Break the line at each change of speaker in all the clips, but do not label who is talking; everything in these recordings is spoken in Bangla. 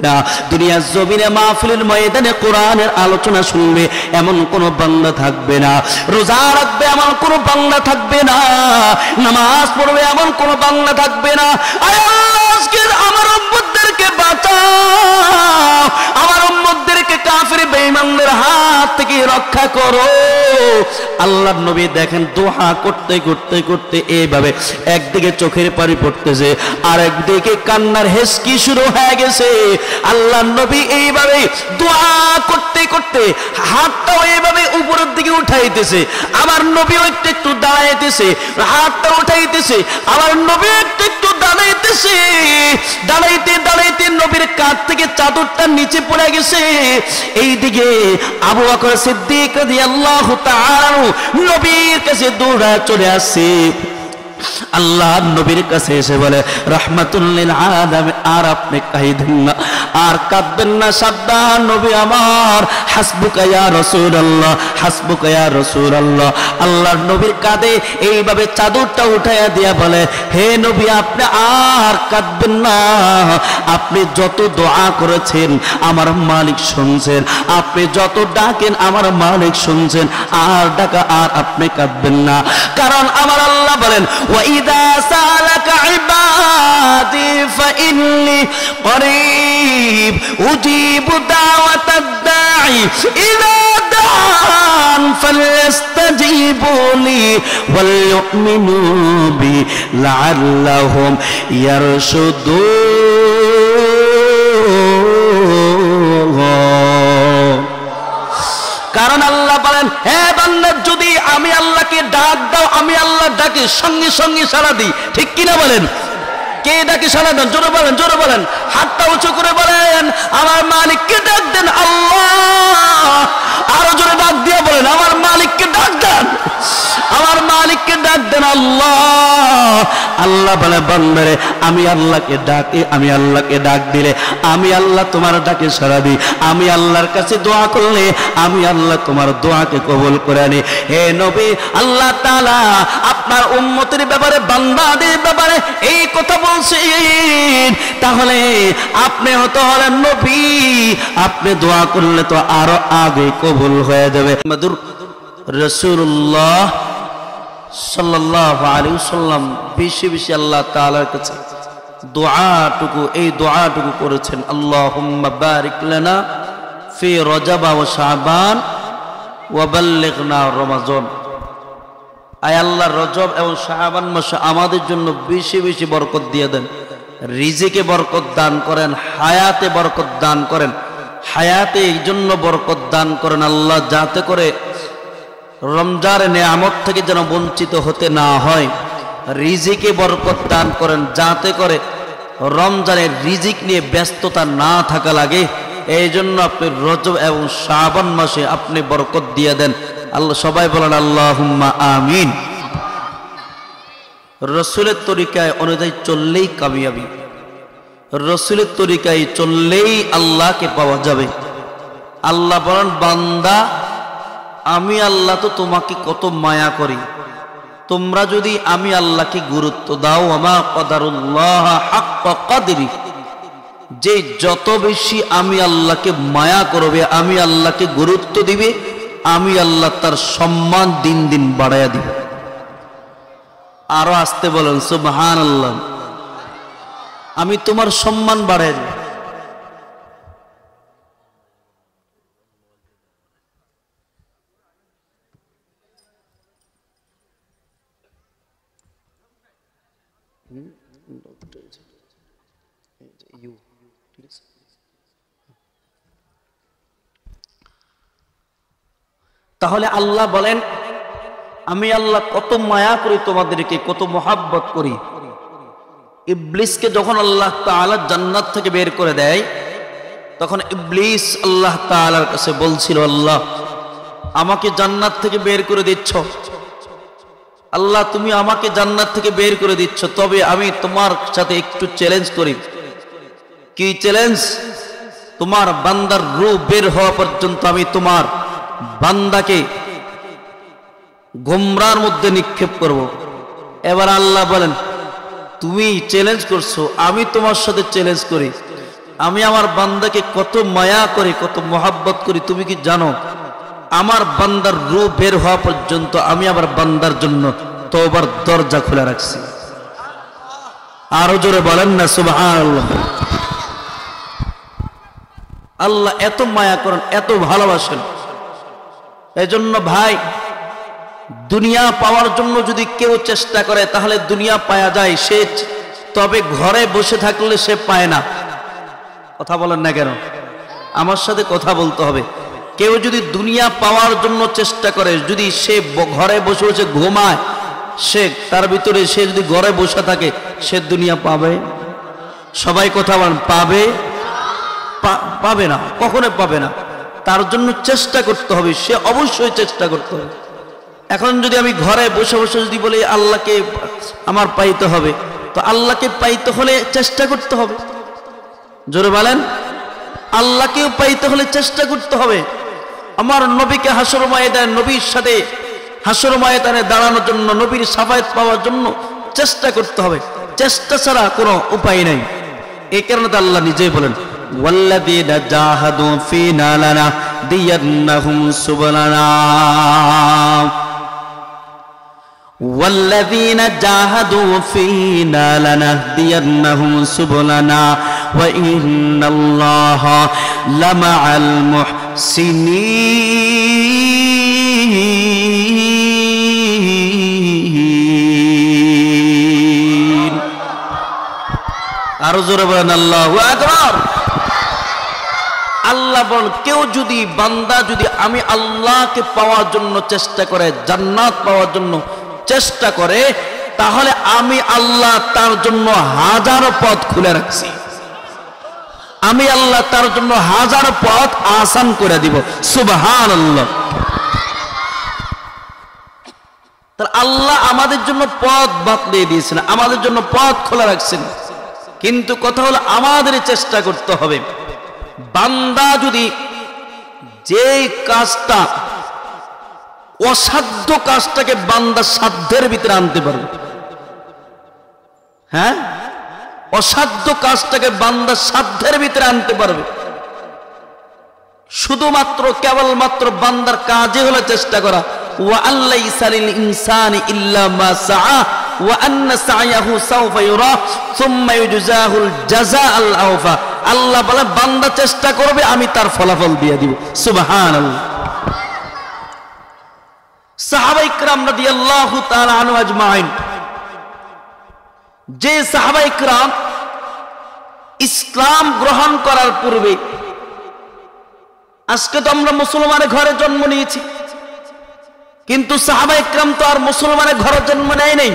না। দুনিয়ার জমিনে মাহফিলের ময়দানে কোরআনের আলোচনা শুনবে এমন কোন বান্দা থাকবে না, রোজা রাখবে এমন কোন বান্দা থাকবে না, নামাজ পড়বে এমন কোন বান্দা থাকবে না। আয় আল্লাহ, আজকে আমার উম্মতদেরকে বাঁচাও, আমার উম্মতদেরকে কাফির বেঈমানদের হাত থেকে রক্ষা করো। আল্লাহর নবী দেখেন দোয়া করতে করতে করতে এইভাবে একদিকে চোখের পানি পড়তেছে আর একদিকে কান্নার হেসকি শুরু হয়ে গেছে। আল্লাহর নবী এইভাবে দোয়া করতে করতে হাতটাও এইভাবে উপরের দিকে উঠাইতেছে, আমার নবীও একটু একটু দাঁড়াইতেছে, হাতটা উঠাইতেছে, আমার নবী একটু একটু দাঁড়াইতেছে। দাঁড়াইতে দাঁড়াইতে নবীর কাঁধ থেকে চাদরটা নিচে পড়ে গেছে। এইদিকে আবু বকর সিদ্দিক রাদিয়াল্লাহু তাআলা নবীর কাছে দৌড়া চলে আসছে। আল্লাহ নবীর কাছে এসে বলে, রাহমাতুল লিল আলামিন, আর আপনি কাঁদেন না, আর কাঁদবেন না, সাবধান নবী আমার, হাসবুকা ইয়া রাসূলুল্লাহ, হাসবুকা ইয়া রাসূলুল্লাহ। আল্লাহর নবীর কাঁধে এইভাবে চাদরটা উঠাইয়া দিয়া বলে, হে নবী আপনি আর কাঁদবেন না, আপনি যত দোয়া করেছেন আমার মালিক শুনছেন, আপনি যত ডাকেন আমার মালিক শুনছেন, আর ডাকা আর আপনি কাঁদবেন না। কারণ আমার আল্লাহ বলেন, وَإِذَا سَأَلَكَ عِبَادِي فَإِنِّي قَرِيبٌ أُجِيبُ دَعْوَةَ الدَّاعِ إِذَا دَعَانِ فَلْيَسْتَجِيبُوا لِي وَلْيُؤْمِنُوا بِي لَعَلَّهُمْ يَرْشُدُونَ। কারণ আল্লাহ বলেন, হে বান্দা যদি আমি আল্লাহকে ডাক দাও, আমি আল্লাহর ডাকে সঙ্গে সঙ্গে সাড়া দিই। ঠিক কিনা বলেন? কে ডাকে সাড়া দেন? জোরে বলেন, জোরে বলেন, হাতটা উঁচু করে বলেন, আমার মালিককে ডাক দেন আল্লাহ। আরো জোরে ডাক দিয়ে বলেন, আমার মালিককে ডাক দেন, আমার মালিককে ডাক দেন আল্লাহ। আল্লাহ বলে, বান্দারে আমি আল্লাহকে ডাকি, আমি আল্লাহকে ডাক দিলে আমি আল্লাহ তোমার ডাকে সাড়া দিই, আমি আল্লাহর কাছে দোয়া করলে আমি আল্লাহ তোমার দোয়াকে কবুল করে নি। হে নবী, আল্লাহ তাআলা আপনার উম্মতের ব্যাপারে, বান্দাদের ব্যাপারে এই কথা বলছেন, তাহলে আপনি হতে হলেন নবী, আপনি দোয়া করলে তো আরো আগে কবুল হয়ে যাবে। মুহাম্মদুর রাসূলুল্লাহ সাল্লাল্লাহু আলাইহি ওয়াসাল্লাম বেশি বেশি আল্লাহ তাআলার কাছে দোয়াটুকু, এই দোয়াটুকু করেছেন, আল্লাহুম্মা বারিক লানা ফি রজব ওয়া শাবান ওয়া বাল্লিগনা রমাজান। আয় আল্লাহ, রজব এবং শাবান মাসে আমাদের জন্য বেশি বেশি বরকত দিয়ে দেন, রিজিকে বরকত দান করেন, হায়াতে বরকত দান করেন, হায়াতে এই জন্য বরকত দান করেন আল্লাহ, যাতে করে রমজানের নেয়ামত থেকে যেন বঞ্চিত হতে না হয়। রিজিকে বরকত দান করেন, যাতে করে রমজানের রিজিক নিয়ে ব্যস্ততা না থাকা লাগে। এই জন্য আপনি রজব এবং শাবান মাসে আপনি বরকত দিয়ে দেন আল্লাহ। সবাই বলেন আল্লাহুম্মা আমিন। রসুলের তরিকায় অনুযায়ী চললেই কামিয়াবি, রসুলের তরিকায় চললেই আল্লাহকে পাওয়া যাবে। আল্লাহ বলেন, বান্দা আমি আল্লাহ তো তোমাকে কত মায়া করি, তোমরা যদি আমি আল্লাহকে গুরুত্ব দাও, ওয়া কদারুল্লাহ হাক্কা কদরি, যে যত বেশি আমি আল্লাহকে মায়া করবে, আমি আল্লাহকে গুরুত্ব দিবে, আমি আল্লাহ তার সম্মান দিন দিন বাড়াইয়া দিব। আরো আসতে বলেন সুবহানাল্লাহ। আমি তোমার সম্মান বাড়াই দিব। তাহলে আল্লাহ বলেন, আমি আল্লাহ কত মায়া করি তোমাদেরকে, কত মোহাব্বত করি। ইবলিসকে যখন আল্লাহ তাআলা জান্নাত থেকে বের করে দেয়, তখন ইবলিস আল্লাহ তাআলার কাছে বলছিল, আল্লাহ আমাকে জান্নাত থেকে বের করে দিচ্ছ, আল্লাহ তুমি আমাকে জান্নাত থেকে বের করে দিচ্ছ, তবে আমি তোমার সাথে একটু চ্যালেঞ্জ করি। কি চ্যালেঞ্জ? তোমার বান্দার রূহ বের হওয়া পর্যন্ত আমি তোমার বান্দাকে গোমরার মধ্যে নিক্ষেপ করব। এবার আল্লাহ বলেন, তুমি চ্যালেঞ্জ করছো, আমি তোমার সাথে চ্যালেঞ্জ করি, আমি আমার বান্দাকে কত মায়া করি, কত মোহাব্বত করি তুমি কি জানো? আমার বান্দার রূহ বের হওয়া পর্যন্ত আমি আমার বান্দার জন্য তওবার দরজা খোলা রাখছি। আরো জোরে বলেন না সুবহানাল্লাহ। আল্লাহ এত মায়া করেন, এত ভালোবাসেন। এজন্য ভাই, দুনিয়া পাওয়ার জন্য যদি কেউ চেষ্টা করে তাহলে দুনিয়া পাওয়া যায়, সে তবে ঘরে বসে থাকলে সে পায় না। কথা বলেন না কেন? আমার সাথে কথা বলতে হবে। কেউ যদি দুনিয়া পাওয়ার জন্য চেষ্টা করে, যদি সে ঘরে বসে বসে ঘুমায়, সে তার ভিতরে সে যদি ঘরে বসে থাকে, সে দুনিয়া পাবে? সবাই কথা বলেন, পাবে? পাবে না, কখনো পাবে না। তার জন্য চেষ্টা করতে হবে, সে অবশ্যই চেষ্টা করতে হবে। এখন যদি আমি ঘরে বসে বসে যদি বলি আল্লাহকে আমার পাইতে হবে, তো আল্লাহকে পাইতে হলে চেষ্টা করতে হবে। জোরে বলেন, আল্লাহকেও পাইতে হলে চেষ্টা করতে হবে। আমার নবীকে হাসর ময়দানে, নবীর সাথে হাসর ময়দানে দাঁড়ানোর জন্য, নবীর শাফায়াত পাওয়ার জন্য চেষ্টা করতে হবে। চেষ্টা ছাড়া কোনো উপায় নাই। এই কারণে তো আল্লাহ নিজেই বলেন, ওয়াল্লাযীনা জাহাদু ফীনা লানাহদিয়ান্নাহুম সুবুলানা, ওয়াল্লাযীনা জাহাদু ফীনা লানাহদিয়ান্নাহুম সুবুলানা ওয়া ইন্নাল্লাহা লামাআল মুহসিনিন। আরো জোরে বলেন আল্লাহু আকবার। আল্লাহ বলেন, কেউ যদি বান্দা যদি আমি আল্লাহকে পাওয়ার জন্য চেষ্টা করে, জান্নাত পাওয়ার জন্য চেষ্টা করে, তাহলে আমি আল্লাহ তার জন্য হাজারো পথ খুলে রাখছি। আমি আল্লাহ তার জন্য হাজারো পথ আসান করে দিব। সুবহানাল্লাহ। তাহলে আল্লাহ আমাদের জন্য পথ বাতলিয়ে দিয়েছেন, আমাদের জন্য পথ খোলা রাখছেন। কিন্তু কথা হলো আমাদের চেষ্টা করতে হবে। বান্দা যদি যেই কাজটা অসাধ্য, কাজটাকে বান্দা সাধ্যের ভিতরে আনতে পারবে, হ্যাঁ, অসাধ্য কাজটাকে বান্দা সাধ্যের ভিতরে আনতে পারবে, শুধুমাত্র কেবলমাত্র বান্দার কাজে হলো চেষ্টা করা। ওয়া আল্লাইসা লিল ইনসানি ইল্লা মা সাআ ওয়া আন্না সা'য়াহু সাওফা ইউরা সুম্মা ইউজযাহুল জাযাআল আওফা। আল্লাহ বলে, বান্দা চেষ্টা করবে, আমি তার ফলাফল দিয়ে দিব। সুবহানাল্লাহ। সাহাবায়ে কিরাম রাদিয়াল্লাহু তাআলা আনহু আজমাইন, যে সাহাবায়ে কিরাম ইসলাম গ্রহণ করার পূর্বে, আজকে তো আমরা মুসলমানের ঘরে জন্ম নিয়েছি, কিন্তু সাহাবায়ে কিরাম তো আর মুসলমানের ঘরে জন্ম নেয় নাই।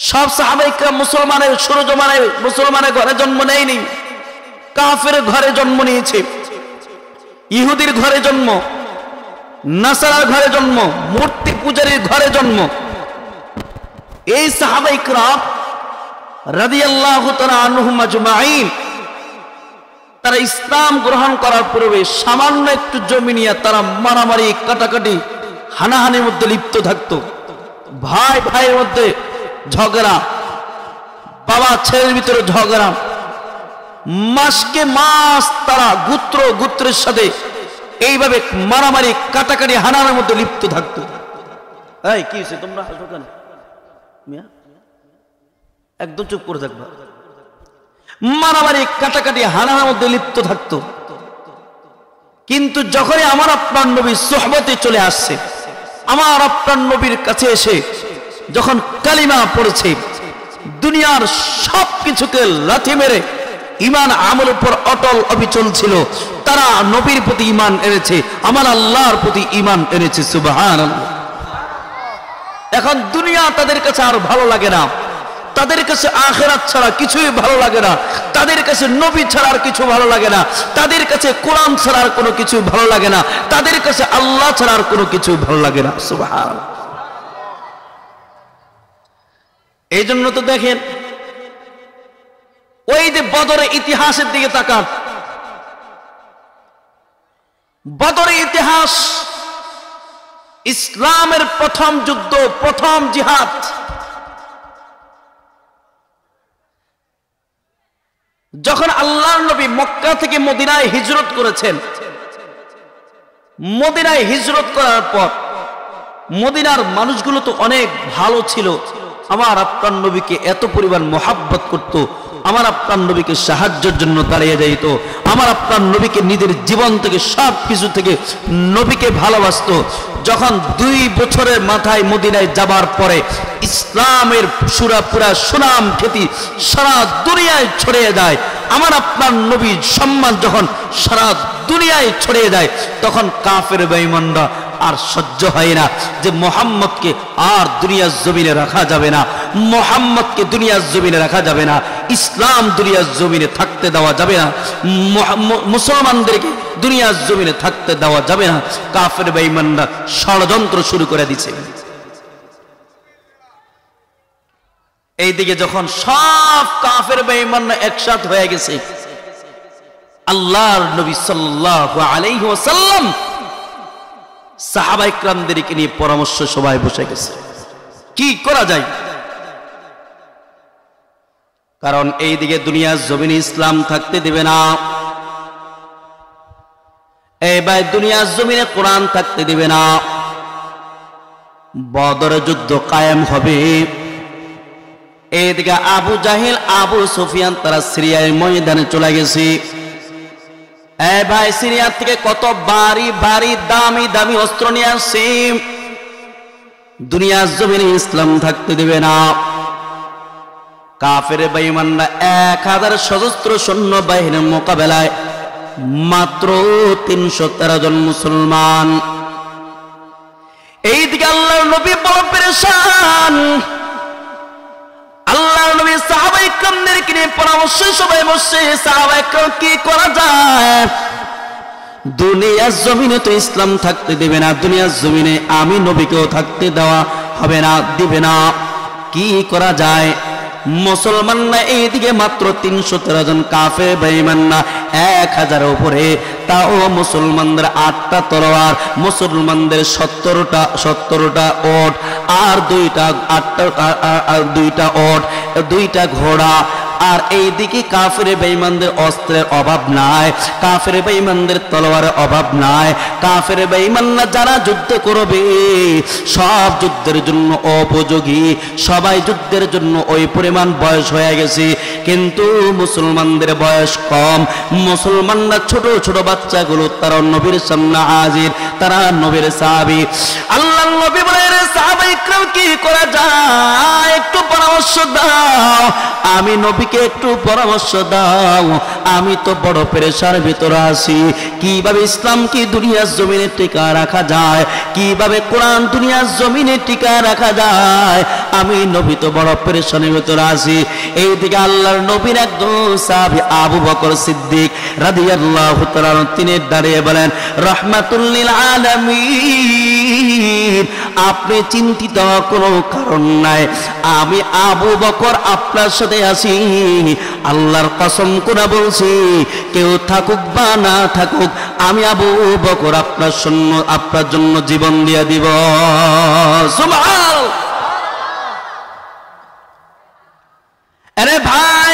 সব সাহাবায়ে কিরাম মুসলমানের সুরজমানের মুসলমানের ঘরে জন্ম নেয়নি, কাফের ঘরে জন্ম নিয়েছে, ইহুদির ঘরে জন্ম, নাসারার ঘরে জন্ম, মূর্তি পূজারীর ঘরে জন্ম। এই সাহাবায়ে কিরাম রাদিয়াল্লাহু তাআলা আনহুম আজমাইন, তারা ইসলাম গ্রহণ করার পূর্বে সামান্য একটু জমি নিয়ে তারা মারামারি, কাটাকাটি, হানাহানির মধ্যে লিপ্ত থাকতো। ভাই ভাইয়ের মধ্যে ঝগড়া, বাবা ছেলের ভিতরে ঝগড়া, মাসকে মাস তারা গোত্রের সাথে এইভাবে মারামারি, কাটাকাটি, হানাহানির মধ্যে লিপ্ত থাকতো। এই কি হয়েছে, তোমরা হাসো কেন? মিয়া একদম চুপ করে থাকবা। মারামারি, কাটাকাটি, হানাহানির মধ্যে লিপ্ত থাকতো। কিন্তু যখনই আমার আপনার নবী সোহবতে চলে আসছে, আমার আপনার নবীর কাছে এসে যখন কালিমা পড়েছে, দুনিয়ার সব কিছুকে লাথি মেরে ঈমান আমল উপর অটল অবিচল ছিল, তারা নবীর প্রতি ঈমান এনেছে, আমার আল্লাহর প্রতি ঈমান এনেছে। সুবহানাল্লাহ। এখন দুনিয়া তাদের কাছে আর ভালো লাগে না, তাদের কাছে আখিরাত ছাড়া কিছুই ভালো লাগে না, তাদের কাছে নবী ছাড়া আর কিছু ভালো লাগে না, তাদের কাছে কোরআন ছাড়া আর কোনো কিছু ভালো লাগে না, তাদের কাছে আল্লাহ ছাড়া আর কোনো কিছু ভালো লাগে না। সুবহানাল্লাহ। এই জন্য তো দেখেন, ওই যে বদরের ইতিহাসের দিকে তাকান, বদরের ইতিহাস ইসলামের প্রথম যুদ্ধ, প্রথম জিহাদ। যখন আল্লাহর নবী মক্কা থেকে মদিনায় হিজরত করেছেন, মদিনায় হিজরত করার পর মদিনার মানুষগুলো তো অনেক ভালো ছিল, আমার আপনার নবীকে এত পরিমাণ মহাব্বত করত, আমার আপনার নবীকে সাহায্যের জন্য দাঁড়িয়ে যাইত, আমার আপনার নবীকে নিজের জীবন থেকে সব কিছু থেকে নবীকে ভালোবাসতো। যখন 2 বছরের মাথায় মদিনায় যাবার পরে ইসলামের পুরা সুনাম খ্যাতি সারা দুনিয়ায় ছড়িয়ে যায়, আমার আপনার নবীর সম্মান যখন সারা দুনিয়ায় ছড়িয়ে যায়, তখন কাফের বেঈমানরা আর সহ্য হয় না যে মুহাম্মদকে আর দুনিয়ার জমিনে রাখা যাবে না, মুহাম্মদকে দুনিয়ার জমিনে রাখা যাবে না, ইসলাম দুনিয়ার জমিনে থাকতে দেওয়া যাবে না, মুসলমানদেরকে দুনিয়ার জমিনে থাকতে দেওয়া যাবে না। কাফের বেঈমানরা ষড়যন্ত্র শুরু করে দিয়েছে। এইদিকে যখন সব কাফের বেঈমানরা একসাথে হয়ে গেছে, আল্লাহর নবী সাল্লাল্লাহু আলাইহি ওয়াসাল্লাম সাহাবায়ে কেরামদেরকে নিয়ে পরামর্শ সভায় বসে গেছে, কি করা যায়। কারণ এইদিকে দুনিয়ার জমিনে ইসলাম থাকতে দেবে না, এই ভাই দুনিয়ার জমিনে কোরআন থাকতে দিবে না, বদর যুদ্ধ কায়েম হবে। এইদিকে আবু জাহেল আবু সুফিয়ান তারা সিরিয়ার ময়দানে চলে গেছে। এই ভাই সিরিয়া থেকে কত ভারী ভারী দামি দামি অস্ত্র নিয়ে আসছে, দুনিয়ার জমিনে ইসলাম থাকতে দেবে না। কাফের বেঈমানরা 1000 সশস্ত্র সৈন্য বাহিনীর মোকাবেলায় মাত্র 313 জন মুসলমান। এইদিকে আল্লাহর নবী বড় পেরেশান, আল্লাহর নবী সাহাবায়ে কেরামদেরকে নিয়ে পরামর্শ সবাই বসে, সাহাবায়ে কেরাম কি করা যায়। দুনিয়ার জমিনে তো ইসলাম থাকতে দেবে না, দুনিয়ার জমিনে আমি নবীকেও থাকতে দেওয়া হবে না, দিবে না, কি করা যায়। মুসলমানরা এইদিকে মাত্র 313 জন, কাফের বেঈমানরা 1000 উপরে, তাও মুসলমানদের 8টা তলোয়ার, মুসলমানদের 70টা ওট, আর 2টা ওট, 2টা ঘোড়া। আর এইদিকে কাফের বেঈমানদের অস্ত্রের অভাব নাই, কাফের বেঈমানদের তলোয়ারের অভাব নাই। কাফের বেঈমানরা যারা যুদ্ধ করবে সব যুদ্ধের জন্য উপযোগী, সবাই যুদ্ধের জন্য ওই পরিমাণ বয়স হয়ে গেছে, কিন্তু মুসলমানদের বয়স কম। মুসলমানরা ছোট ছোট বাচ্চাগুলো তারা নবীর সামনে হাজির, তারা নবীর সাহাবী। আল্লাহর নবী বলেন, সাহাবায়ে কেরাম কি করা যায়, একটু পরামর্শ দাও, আমি নবীকে একটু পরামর্শ দাও, আমি তো বড় পেরেশার ভিতরে আছি, কিভাবে ইসলাম কি দুনিয়ার জমিনে টিকা রাখা যায়, কিভাবে কোরআন দুনিয়ার জমিনে টিকা রাখা যায়, আমি নবী তো বড় পেরেশানের ভিতরে আছি। এইদিকে আল্লাহর নবীর একজন সাহাবী আবু বকর সিদ্দিক রাদিয়াল্লাহু তাআলা তিনি দাঁড়িয়ে বলেন, রাহমাতুল লিল আলামিন, আপনি চিন্তিত হওয়ার কোনো কারণ নাই, আমি আবু বকর আপনার সাথে আছি, আল্লাহর কসম করে বলছি, কেউ থাকুক বা না থাকুক, আমি আবু বকর আপনার জন্য জীবন দিয়ে দিব। সুবহানাল্লাহ। আরে ভাই,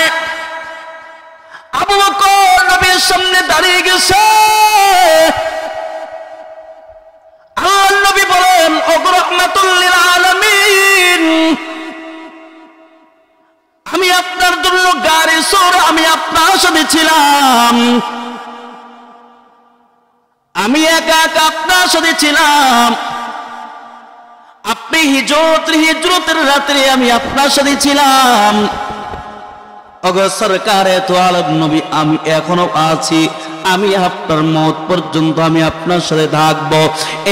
আবু বকর নবীর সামনে দাঁড়িয়ে গেছে। আল্লাহর নবী বলেন, ওগো রাহমাতুল লিল আলামিন, আমি আপনার জন্য গাড়ি সোর, আমি আপনার সাথে ছিলাম, আমি একা একা আপনার সাথে ছিলাম, আপনি হিজরতের রাত্রে আমি আপনার সাথে ছিলাম। ওগো সরকারে তো আলম নবী, আমি এখনো আছি, আমি আপনার মওত পর্যন্ত আমি আপনার সাথে থাকবো।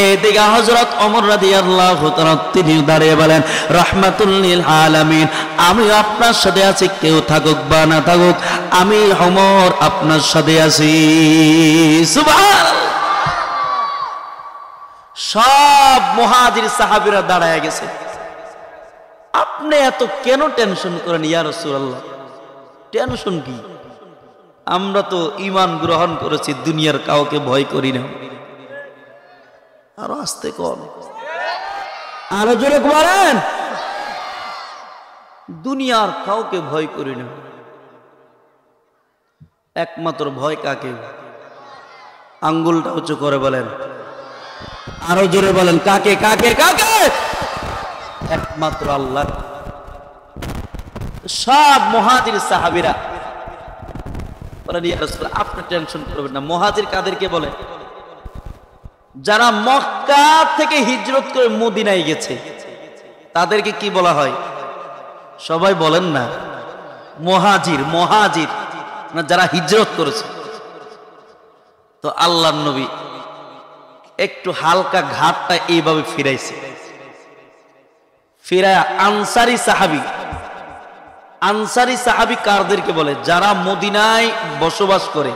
এদিকে হযরত ওমর রাদিয়াল্লাহু তাআলা তিনি দাঁড়িয়ে বলেন, রাহমাতুল লিল আলামিন, আমি আপনার সাথে আছি, কেউ থাকুক বা না থাকুক, আমি ওমর আপনার সাথে আছি। সুবহানাল্লাহ। সব মুহাজির সাহাবীরা দাঁড়ায় গেছে। আপনি এত কেন টেনশন করেন ইয়া রাসূলুল্লাহ? টেনশন কি? আমরা তো ঈমান গ্রহণ করেছি, দুনিয়ার কাউকে ভয় করি না। আরো আস্তে কর, আরো জোরে বলেন, দুনিয়ার কাউকে ভয় করি না। একমাত্র ভয় কাকে? আঙ্গুলটা উঁচু করে বলেন, আরো জোরে বলেন, কাকে কাকে কাকে? একমাত্র আল্লাহ। সব মুহাজির সাহাবীরা বলেন, ইয়া রাসূলুল্লাহ আপনি টেনশন করবেন না। মুহাজির কাদেরকে বলে? যারা মক্কা থেকে হিজরত করে মদিনায় গেছে তাদেরকে কি বলা হয়? সবাই বলেন না, মুহাজির। মুহাজির না যারা হিজরত করেছে। তো আল্লাহর নবী একটু হালকা ঘাটটা এইভাবে ফিরাইছে, ফিরায় আনসারী সাহাবী। আনসারী সাহাবী কারদেরকে বলে? যারা মদিনায় বসবাস করে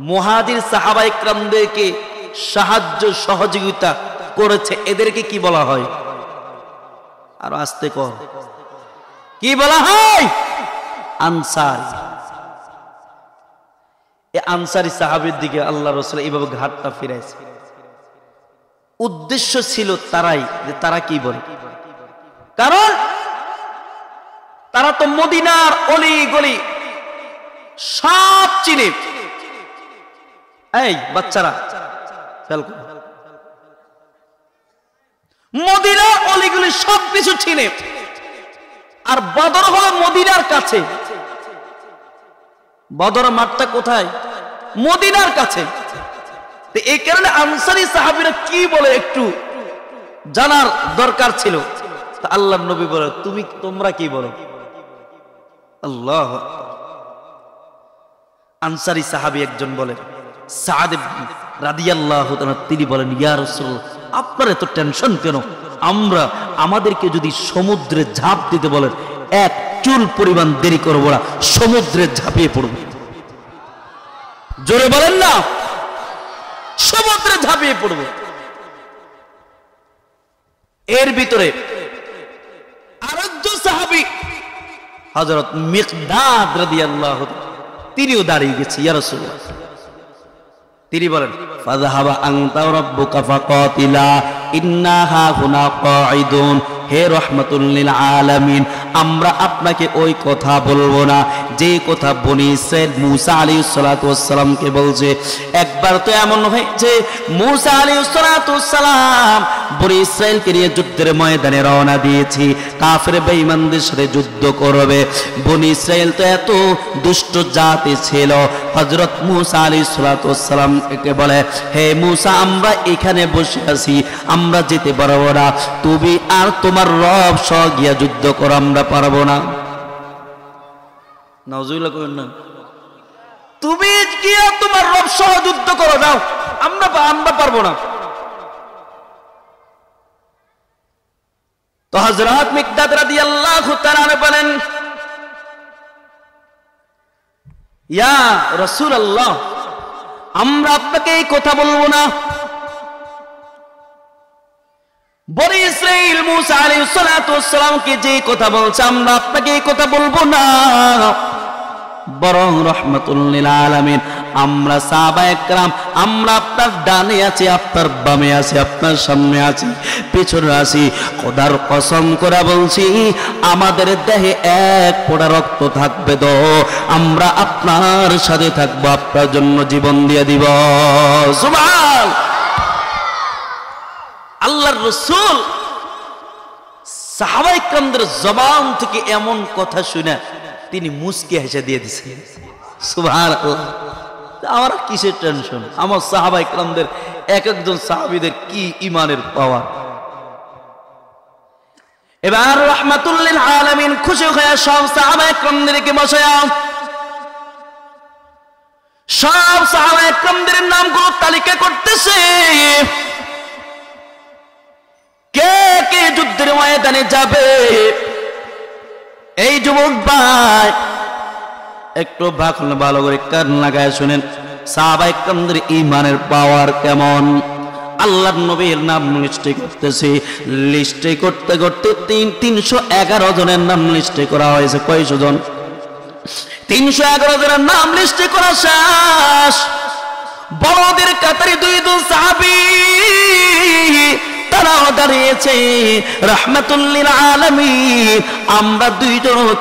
মুহাজির সাহাবা ইকরামদেরকে সাহায্য সহযোগিতা করেছে, এদেরকে কি বলা হয়? আর আস্তে কর, কি বলা হয়? আনসারী। এই আনসারী সাহাবীর দিকে আল্লাহ রাসূল এইভাবে ঘাটটা ফিরাইছে। উদ্দেশ্য ছিল তারাই, যে তারা কি বলে, কারণ তারা তো মদিনার অলি গলি সব চিনে। এই বাচ্চারা মদিনার অলিগুলি সবকিছু চিনে। আর বদর হলো মদিনার কাছে। বদর মাঠটা কোথায়? মদিনার কাছে। এই কারণে আনসারী সাহাবীরা কি বলে একটু জানার দরকার ছিল। আল্লাহর নবী বলে, তোমরা কি বলো? আল্লাহ। আনসারী সাহাবী একজন বলেন, সাদ রাদিয়াল্লাহু তাআলা, তিনি বলেন, ইয়া রাসূলুল্লাহ আপনার এত টেনশন কেন? আমাদেরকে যদি সমুদ্রে ঝাঁপ দিতে বলেন, এক চুল পরিমাণ দেরি করবো না, সমুদ্রে ঝাঁপিয়ে পড়ব। জোরে বলেন না, সমুদ্রে ঝাঁপিয়ে পড়ব। এর ভিতরে আরেকজন সাহাবী হযরত মিকদাদ রাদিয়াল্লাহু তাআলা, তিনিও দাঁড়িয়ে গেছে। ইয়া রাসূলুল্লাহ, তিনি বলেন, ফাযহাবা আনতা রাব্বুকা ফাকাতিলা ইন্না হাহুনা কাঈদুন। হে রাহমাতুল লিল আলামিন, আমরা আপনাকে ওই কথা বলবো না যে কথা বনি ইসরাঈল মূসা আলাইহিস সালাতু ওয়াস সালামকে বলছে। একবার তো এমন হয়েছে মূসা আলাইহিস সালাতু ওয়াস সালাম বনি ইসরাঈলকে নিয়ে যুদ্ধের ময়দানে রওনা দিয়েছি, কাফের বেঈমানদের সাথে যুদ্ধ করবে। বনি ইসরাঈল তো এত দুষ্ট জাতি ছিল, হযরত মূসা আলাইহিস সালাতু ওয়াস সালাম একে বলে, হে মূসা আমরা এখানে বসে আছি, আমরা যেতে পারবো না, তুমি আর তোমার রব সহ গিয়া যুদ্ধ করো, আমরা পারবো না। নাউজুবিল্লাহ কইন না, তুমি গিয়া তোমার রব সহ যুদ্ধ করো, নাও, আমরা পারবো না। তো হযরত মিকদাদ রাদিয়াল্লাহু তাআলা বলেন, ইয়া রাসূলুল্লাহ আমরা আপনাকে এই কথা বলবো না। বনি ইসরাঈল মূসা আলাইহিস সালাতু ওয়াস সালামকে যে কথা বলছে, আমরা আপনাকে এই কথা বলবো না, বরং রাহমাতুল লিল আলামিন আমরা সাহাবায়ে কেরাম, আমরা আপনার ডানে আছি, আপনার বামে আছি, আপনার সামনে আছি, পিছনে আছি। খোদার কসম করে বলছি, আমাদের দেহে এক ফোঁটা রক্ত থাকবে তো আমরা আপনার সাথে থাকবো, আপনার জন্য জীবন দিয়ে দিব। সুবহান আল্লাহর রাসূল সাহাবায়ে কেরামদের জবান থেকে এমন কথা শুনে তিনি মুস্কি হেসে দিয়ে দিয়েছেন। সুবহানাল্লাহ। আমার কিসের টেনশন? আমার সাহাবায়ে কেরামদের এক একজন সাহাবীদের কি ঈমানের পাওয়ার। এবার রাহমাতুল লিল আলামিন খুশি হয়ে সব সাহাবায়ে কেরামদেরকে বসায়া সব সাহাবায়ে কেরামদের নামগুলো তালিকা করতেছে, কে কে যুদ্ধের ময়দানে যাবে। এই যুবক ভাই একটু ভালো করে কান লাগায় শুনেন, সাহাবায়ে কেরামদের ঈমানের পাওয়ার কেমন। আল্লাহর নবীর নাম লিস্টে করতেছে, লিস্টে করতে করতে 311 জনের নাম লিস্টে করা হয়েছে। কয়শো জন? 311 জনের নাম লিস্টে করা শেষ। বড়দের কাতারে 2 জন সাহাবী তারাও দাঁড়িয়েছে। দিয়েছে রাহমাতুল লিল আলামিন।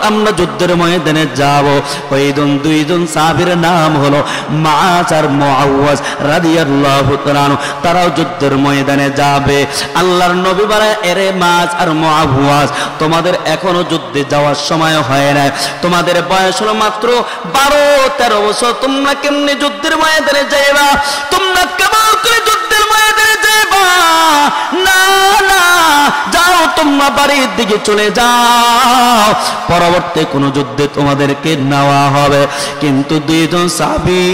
আমরা যুদ্ধের ময়দানে যাব। ওই দুইজন সাহাবীর নাম হলো মাআজ আর মুআওয়াজ রাদিয়াল্লাহু তাআলা। তারাও যুদ্ধের ময়দানে যাবে। আল্লাহর নবী বলে, এরে মাআজ আর মুআওয়াজ, তোমাদের এখনো যুদ্ধে যাওয়ার সময় হয় না। তোমাদের বয়স হলো মাত্র 12-13 বছর। তোমরা কেমনে যুদ্ধের ময়দানে যাইবা? তোমরা কেমন করে যুদ্ধের ময়দানে যাইবা? না না, যাও তোমরা বাড়ির দিকে চলে যাও, পরবর্তী কোন যুদ্ধে তোমাদেরকে নেওয়া হবে। কিন্তু দুইজন সাহাবী,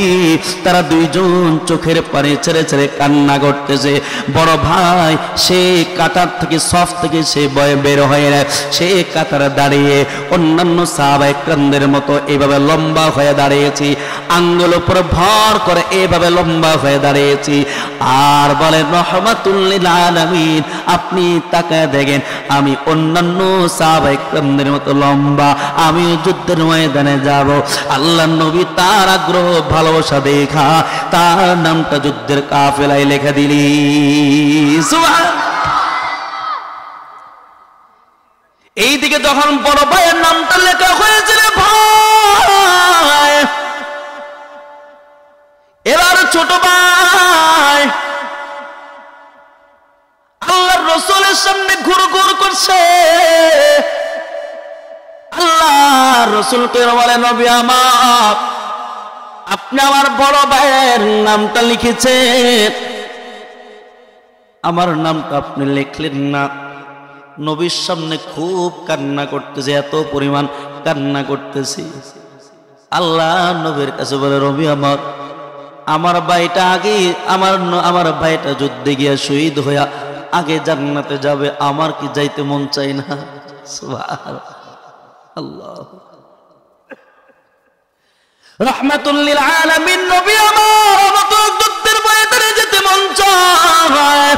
তারা দুইজন চোখের পানি ছেড়ে ছেড়ে কান্না করতেছে। বড় ভাই সে কাতার থেকে, সফ থেকে সে ভয়ে বের হয়ে না, সে কাতারে দাঁড়িয়ে অন্যান্য সাহাবায়ে কেরামদের মতো এইভাবে লম্বা হয়ে দাঁড়িয়েছি, আঙ্গুল উপর ভর করে এইভাবে লম্বা হয়ে দাঁড়িয়েছি। আর বলে রাহমাতুল লিল আলামিন, আপনি তাকায় দেখেন আমি অন্যান্য সাহাবায়ে কেরামদের মতো লম্বা, আমি যুদ্ধের ময়দানে যাব। আল্লাহর নবী তার আগ্রহ ভালোবাসা দেখা তার নামটা যুদ্ধের কাফেলায় লেখা দিলি। সুবহানাল্লাহ। এইদিকে যখন বড় ভাইয়ের নামটা লেখা হয়েছিল ভাই, এবার ছোট ভাই আল্লাহর রাসূলের সামনে ঘুরঘুর করছে। আল্লাহর রাসূলকে বলে, নবী আমার, আপনি আমার বড় ভাইয়ের নামটা লিখেছেন, আমার নামটা আপনি লিখলেন না। নবীর সামনে খুব কান্না করতেছে, এত পরিমাণ কান্না করতেছি। আল্লাহ নবীর কাছে বলে, নবী আমার, আমার ভাইটা আগে, আমার ভাইটা যুদ্ধে গিয়া শহীদ হইয়া আগে জান্নাতে যাবে, আমার কি যাইতে মন চাই না? সুবহানাল্লাহ। রাহমাতুল লিল আলামিন নবী আমার, যুদ্ধের ময়দানে যেতে মন চায়।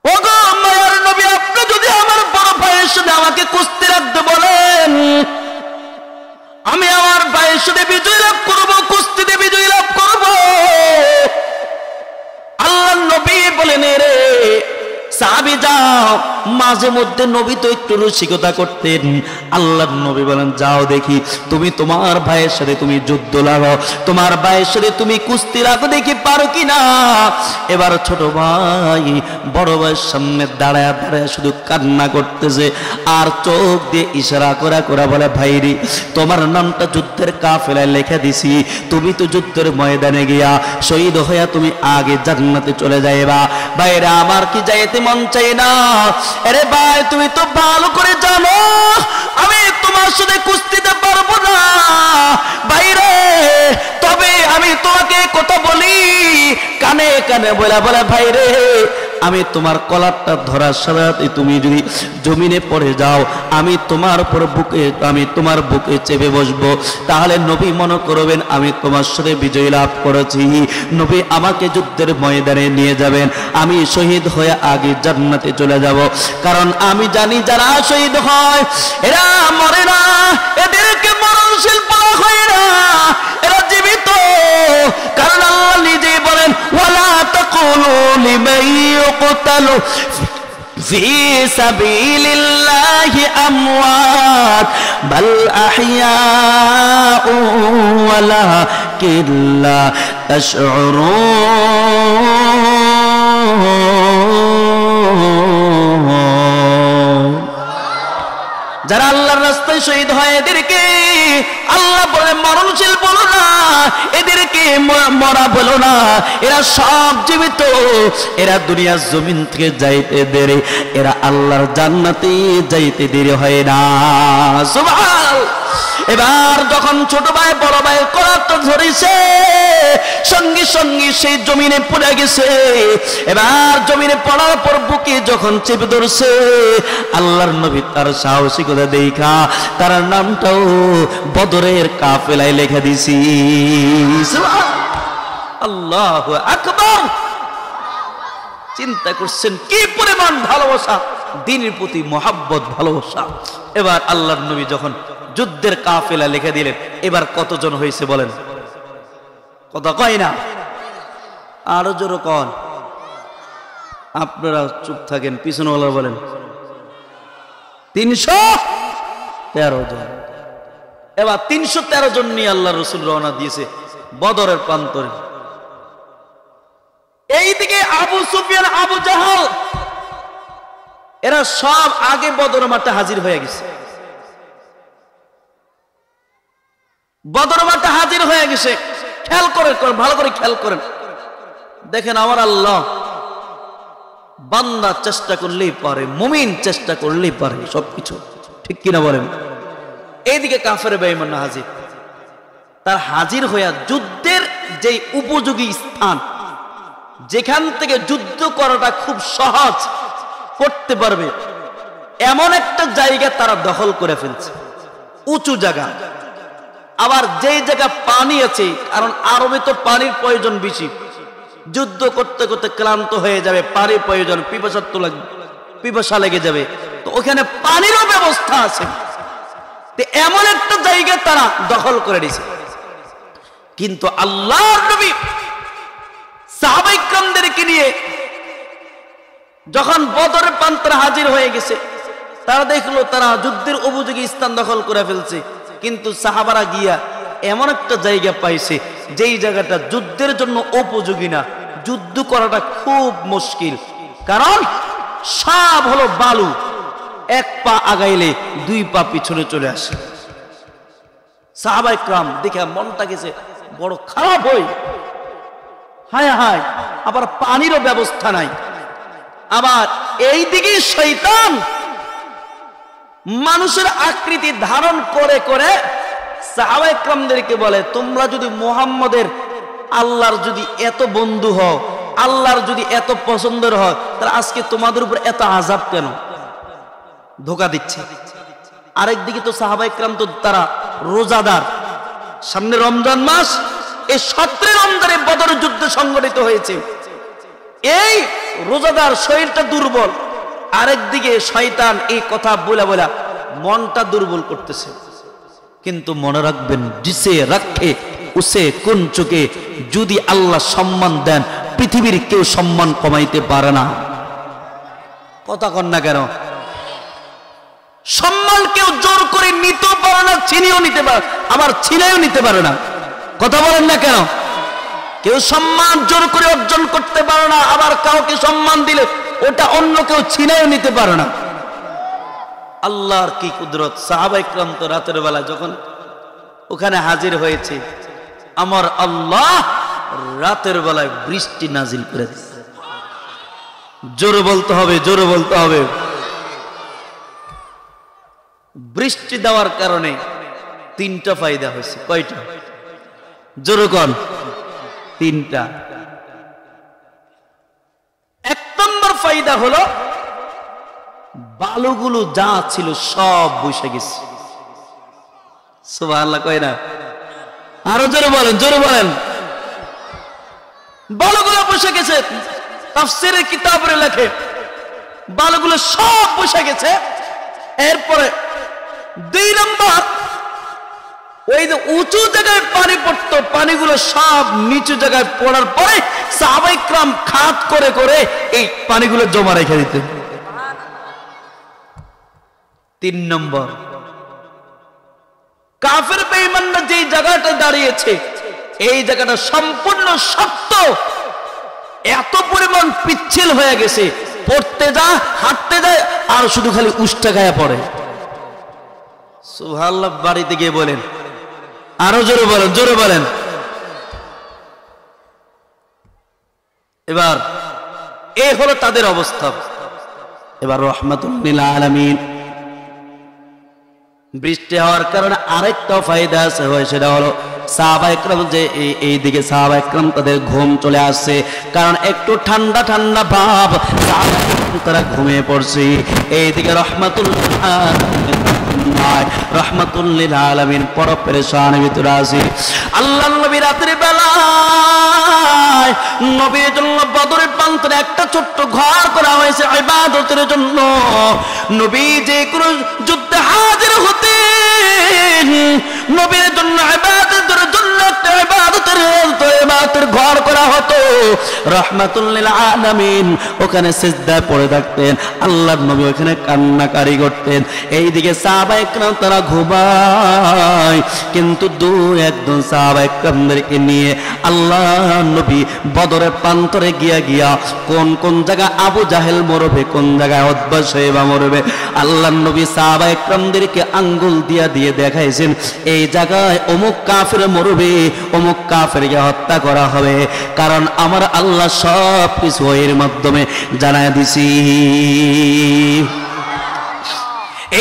ওগো মায়ার নবী, আপনি যদি আমার বড় ভাইয়ের সাথে আমাকে কুস্তি রাখতে বলেন, আমি আমার ভাইয়ের সাথে বিজয় লাভ করব, কুস্তিতে বিজয় লাভ করব। আল্লাহর নবী বলেন, রে সাহাবী যাও। মাঝে মধ্যে নবী তো একটু রসিকতা করতেন। আল্লাহর নবী বলেন, যাও দেখি, তুমি তোমার ভাইয়ের সাথে তুমি যুদ্ধ লাগাও, তোমার ভাইয়ের সাথে তুমি কুস্তি লাগো, দেখি পারো কিনা। এবার ছোট ভাই বড় ভাইয়ের সামনে দাঁড়ায় দাঁড়ায় শুধু কান্না করতেছে, আর চোখ দিয়ে ইশারা করা বলে, ভাইরি তোমার নামটা যুদ্ধের কাফেলায় লেখা দিছি, তুমি তো যুদ্ধের ময়দানে গিয়া শহীদ হইয়া তুমি আগে জান্নাতে চলে যাইবা। ভাইরা আমার কি যাইতে মন চাই না? আরে ভাই, তুমি তো ভালো করে জানো আমি তোমার সাথে কুস্তিতে পারবো না বাইরে, তবে আমি তোমাকে কথা বলি কানে কানে বলে ভাইরে, আমি তোমার কলারটা ধরার সাথে তুমি যদি জমিনে পড়ে যাও, আমি তোমার বুকে চেপে বসবো, তাহলে নবী মনে করবেন আমি তোমার সাথে বিজয় লাভ করেছি। নবী আমাকে যুদ্ধের ময়দানে নিয়ে যাবেন, আমি শহীদ হয়ে আগে জান্নাতে চলে যাব। কারণ আমি জানি যারা শহীদ হয় এরা মরে না, এদেরকে মরণশীল বলা হয় না, এরা জীবিত। কারণ আল্লাহ নিজেই বলেন, ওয়ালা তাকুলু লিমান ইউকতালু ফি সাবিলিল্লাহি আমওয়াত বাল আহইয়াউ ওয়ালাকিন লা তাশউরুন। যারা আল্লাহর রাস্তায় শহীদ হয় এদেরকে আল্লাহ বলে মরণশীল বলো না, এদেরকে মরা বলো না, এরা সব জীবিত, এরা দুনিয়ার জমিন থেকে যাইতে দেরি, এরা আল্লাহর জান্নাতে যাইতে দেরি হয় না। সুবহানাল্লাহ। এবার যখন ছোট ভাই বড় ভাই কলারটা ধরেছে, সঙ্গে সঙ্গে সেই জমিনে পড়ে গেছে। এবার জমিনে পড়ার পর বুকে যখন চেপে ধরছে, আল্লাহর নবী তার সাহসিকতা দেখা তার নামটাও বদরের কাফেলায় লেখা দিছি। আল্লাহু আকবার। চিন্তা করছেন কি পরিমাণ ভালোবাসা, দ্বীনের প্রতি মহাব্বত, ভালোবাসা। এবার আল্লাহর নবী যখন যুদ্ধের কাফেলা লিখে দিলেন, এবার কতজন হয়েছে বলেন? কথা কয় না, আরো জোরে কন। আপনারা চুপ থাকেন, পিছনওয়ালা বলেন 313 জন। এবার 313 জন নিয়ে আল্লাহ রসুল রওনা দিয়েছে বদরের প্রান্তরে। এইদিকে আবু সুফিয়ান, আবু জাহাল এরা সব আগে বদর মাঠে হাজির হয়ে গেছে। বদর মাঠে হাজির হয়ে গেছে। খেয়াল করেন, ভালো করে খেয়াল করেন, দেখেন আমার আল্লাহ বান্দা চেষ্টা করলেই পারে, মুমিন চেষ্টা করলেই পারে সবকিছু, ঠিক কিনা বলেন? এইদিকে কাফের বেঈমান হাজির। তার হাজির হইয়া যুদ্ধের যে উপযোগী স্থান, যেখান থেকে যুদ্ধ করাটা খুব সহজ করতে পারবে, এমন একটা জায়গা তারা দখল করে ফেলছে, উঁচু জায়গা। আবার যেই জায়গা পানি আছে, কারণ আরবে তো পানির প্রয়োজন বেশি, যুদ্ধ করতে করতে ক্লান্ত হয়ে যাবে, পানির প্রয়োজন, পিপাসা লেগে যাবে, তো ওখানে পানিরও ব্যবস্থা আছে। এমন একটা জায়গা তারা দখল করে নিয়েছে। কিন্তু আল্লাহর নবী সাহাবায়ে কিরামদেরকে নিয়ে যখন বদরের প্রান্তরে হাজির হয়ে গেছে, তারা দেখলো তারা যুদ্ধের উপযোগী স্থান দখল করে ফেলছে। কিন্তু সাহাবারা গিয়া এমন একটা জায়গা পাইছে যেই জায়গাটা যুদ্ধের জন্য উপযোগী না, যুদ্ধ করাটা খুব মুশকিল। কারণ সব হলো বালু, এক পা আগাইলে দুই পা পিছনে চলে আসে। সাহাবায়ে কিরাম দেখে মনটা গেছে বড় খারাপ হয়, হায় হায়, আবার পানিরও ব্যবস্থা নাই। আবার এইদিকে শয়তান মানুষের আকৃতি ধারণ করে করে সাহাবায়ে কিরামদেরকে বলে, তোমরা যদি মুহাম্মদের আল্লাহর যদি এত বন্ধু হও, আল্লাহর যদি এত পছন্দের হয়, তাহলে আজকে তোমাদের উপর এত আযাব কেন? ধোঁকা দিচ্ছে। আরেকদিকে তো সাহাবায়ে কিরাম তো তারা রোজাদার, সামনে রমজান মাস, এই 17 রমজানে বদর যুদ্ধ সংগঠিত হয়েছে। এই রোজাদার শরীরটা দুর্বল, আরেকদিকে শয়তান এই কথা বলা বলা মনটা দুর্বল করতেছে। কিন্তু মনে রাখবেন, জিসে রাখে উসে কোন চোখে, যদি আল্লাহ সম্মান দেন পৃথিবীর কেউ সম্মান কমাইতে পারে না। কথা কন না কেন? সম্মান কেউ জোর করে নিতেও পারে না, ছিনিয়েও নিতে পারে, আবার ছিনিয়েও নিতে পারে না। কথা বলেন না কেন? কেউ সম্মান জোর করে অর্জন করতে পারে না, আবার কাউকে সম্মান দিলে ওটা অন্য কেউ ছিনিয়েও নিতে পারে না। আল্লাহর কি কুদরত! সাহাবায়ে কিরাম তো রাতের বেলা যখন ওখানে হাজির হয়েছে, আমার আল্লাহ রাতের বেলায় বৃষ্টি নাজিল করে দিয়েছে। জোরে বলতে হবে, জোরে বলতে হবে। বৃষ্টি দেওয়ার কারণে 3টা ফায়দা হয়েছে। কয়টা? জোরে কোন? 3টা। 1 নম্বর ফায়দা হলো বালুগুলো যা ছিল সব বসে গেছে। সুবহানাল্লাহ কয় না? আরো জোরে বলেন, জোরে বলেন। বালুগুলো বসে গেছে। তাফসীরের কিতাবে লেখে বালুগুলো সব বসে গেছে। এরপরে 2 নম্বর, ওই যে উঁচু জায়গায় পানি পড়তো, পানিগুলো সব নিচু জায়গায় পড়ার পরে সাহাবায়ে কিরাম খাত করে করে এই পানিগুলো জমা রেখে দিতেন। 3 নম্বর, কাফের বেঈমানরা যে জায়গাটা দাঁড়িয়েছে, এই জায়গাটা সম্পূর্ণ শক্ত, এত পরিমাণ পিচ্ছিল হয়ে গেছে, পড়তে যা, হাঁটতে যায়, আর শুধু খালি উষ্টা গায়ে পড়ে। সুবহানাল্লাহ। বাড়িতে গিয়ে বলেন, আরো জোরে বলেন, জোরে বলেন। এবার এই হলো তাদের অবস্থা। এবার রাহমাতুল লিল আলামিন, বৃষ্টি হওয়ার কারণে আরেকটা ফায়দা আছে, সেটা হলো সাহাবায়ে কিরাম যে এইদিকে সাহাবায়ে কিরাম তাদের ঘুম চলে আসছে, কারণ একটু ঠান্ডা ঠান্ডা ভাব, তারা ঘুমিয়ে পড়ছে। এইদিকে রাহমাতুল লিল আলামিন বড় পেরেশানের ভিতরে আছে। আল্লাহর নবী রাতের বেলায় নবীর জন্য বদরের প্রান্তরে একটা ছোট্ট ঘর করা হয়েছে ইবাদতের জন্য। নবী যে কোনো যুদ্ধে হাজির হতেন, নবীর জন্য ইবাদতের জন্য একটা ইবাদতের ঘর করা হতো। রাহমাতুল লিল আলামিন ওখানে সিজদায় পড়ে থাকতেন, আল্লাহর নবী ওখানে কান্নাকারি করতেন। এইদিকে সাহাবায়ে কেরাম তারা ঘুমায়, কিন্তু একজন সাহাবায়ে কেরামদেরকে নিয়ে আল্লাহর নবী বদরের প্রান্তরে গিয়া কোন কোন জায়গা আবু জাহেল মরবে, কোন জায়গায় উতবা শাইবা মরবে, আল্লাহর নবী সাহাবায়ে কেরামদেরকে আঙ্গুল দিয়ে দেখাইছেন এই জায়গায় অমুক কাফের মরবে, অমুক কাফেরকে হত্যা করা হবে, কারণ আমার আল্লাহ সব কিছু এর মাধ্যমে জানায় দিছি।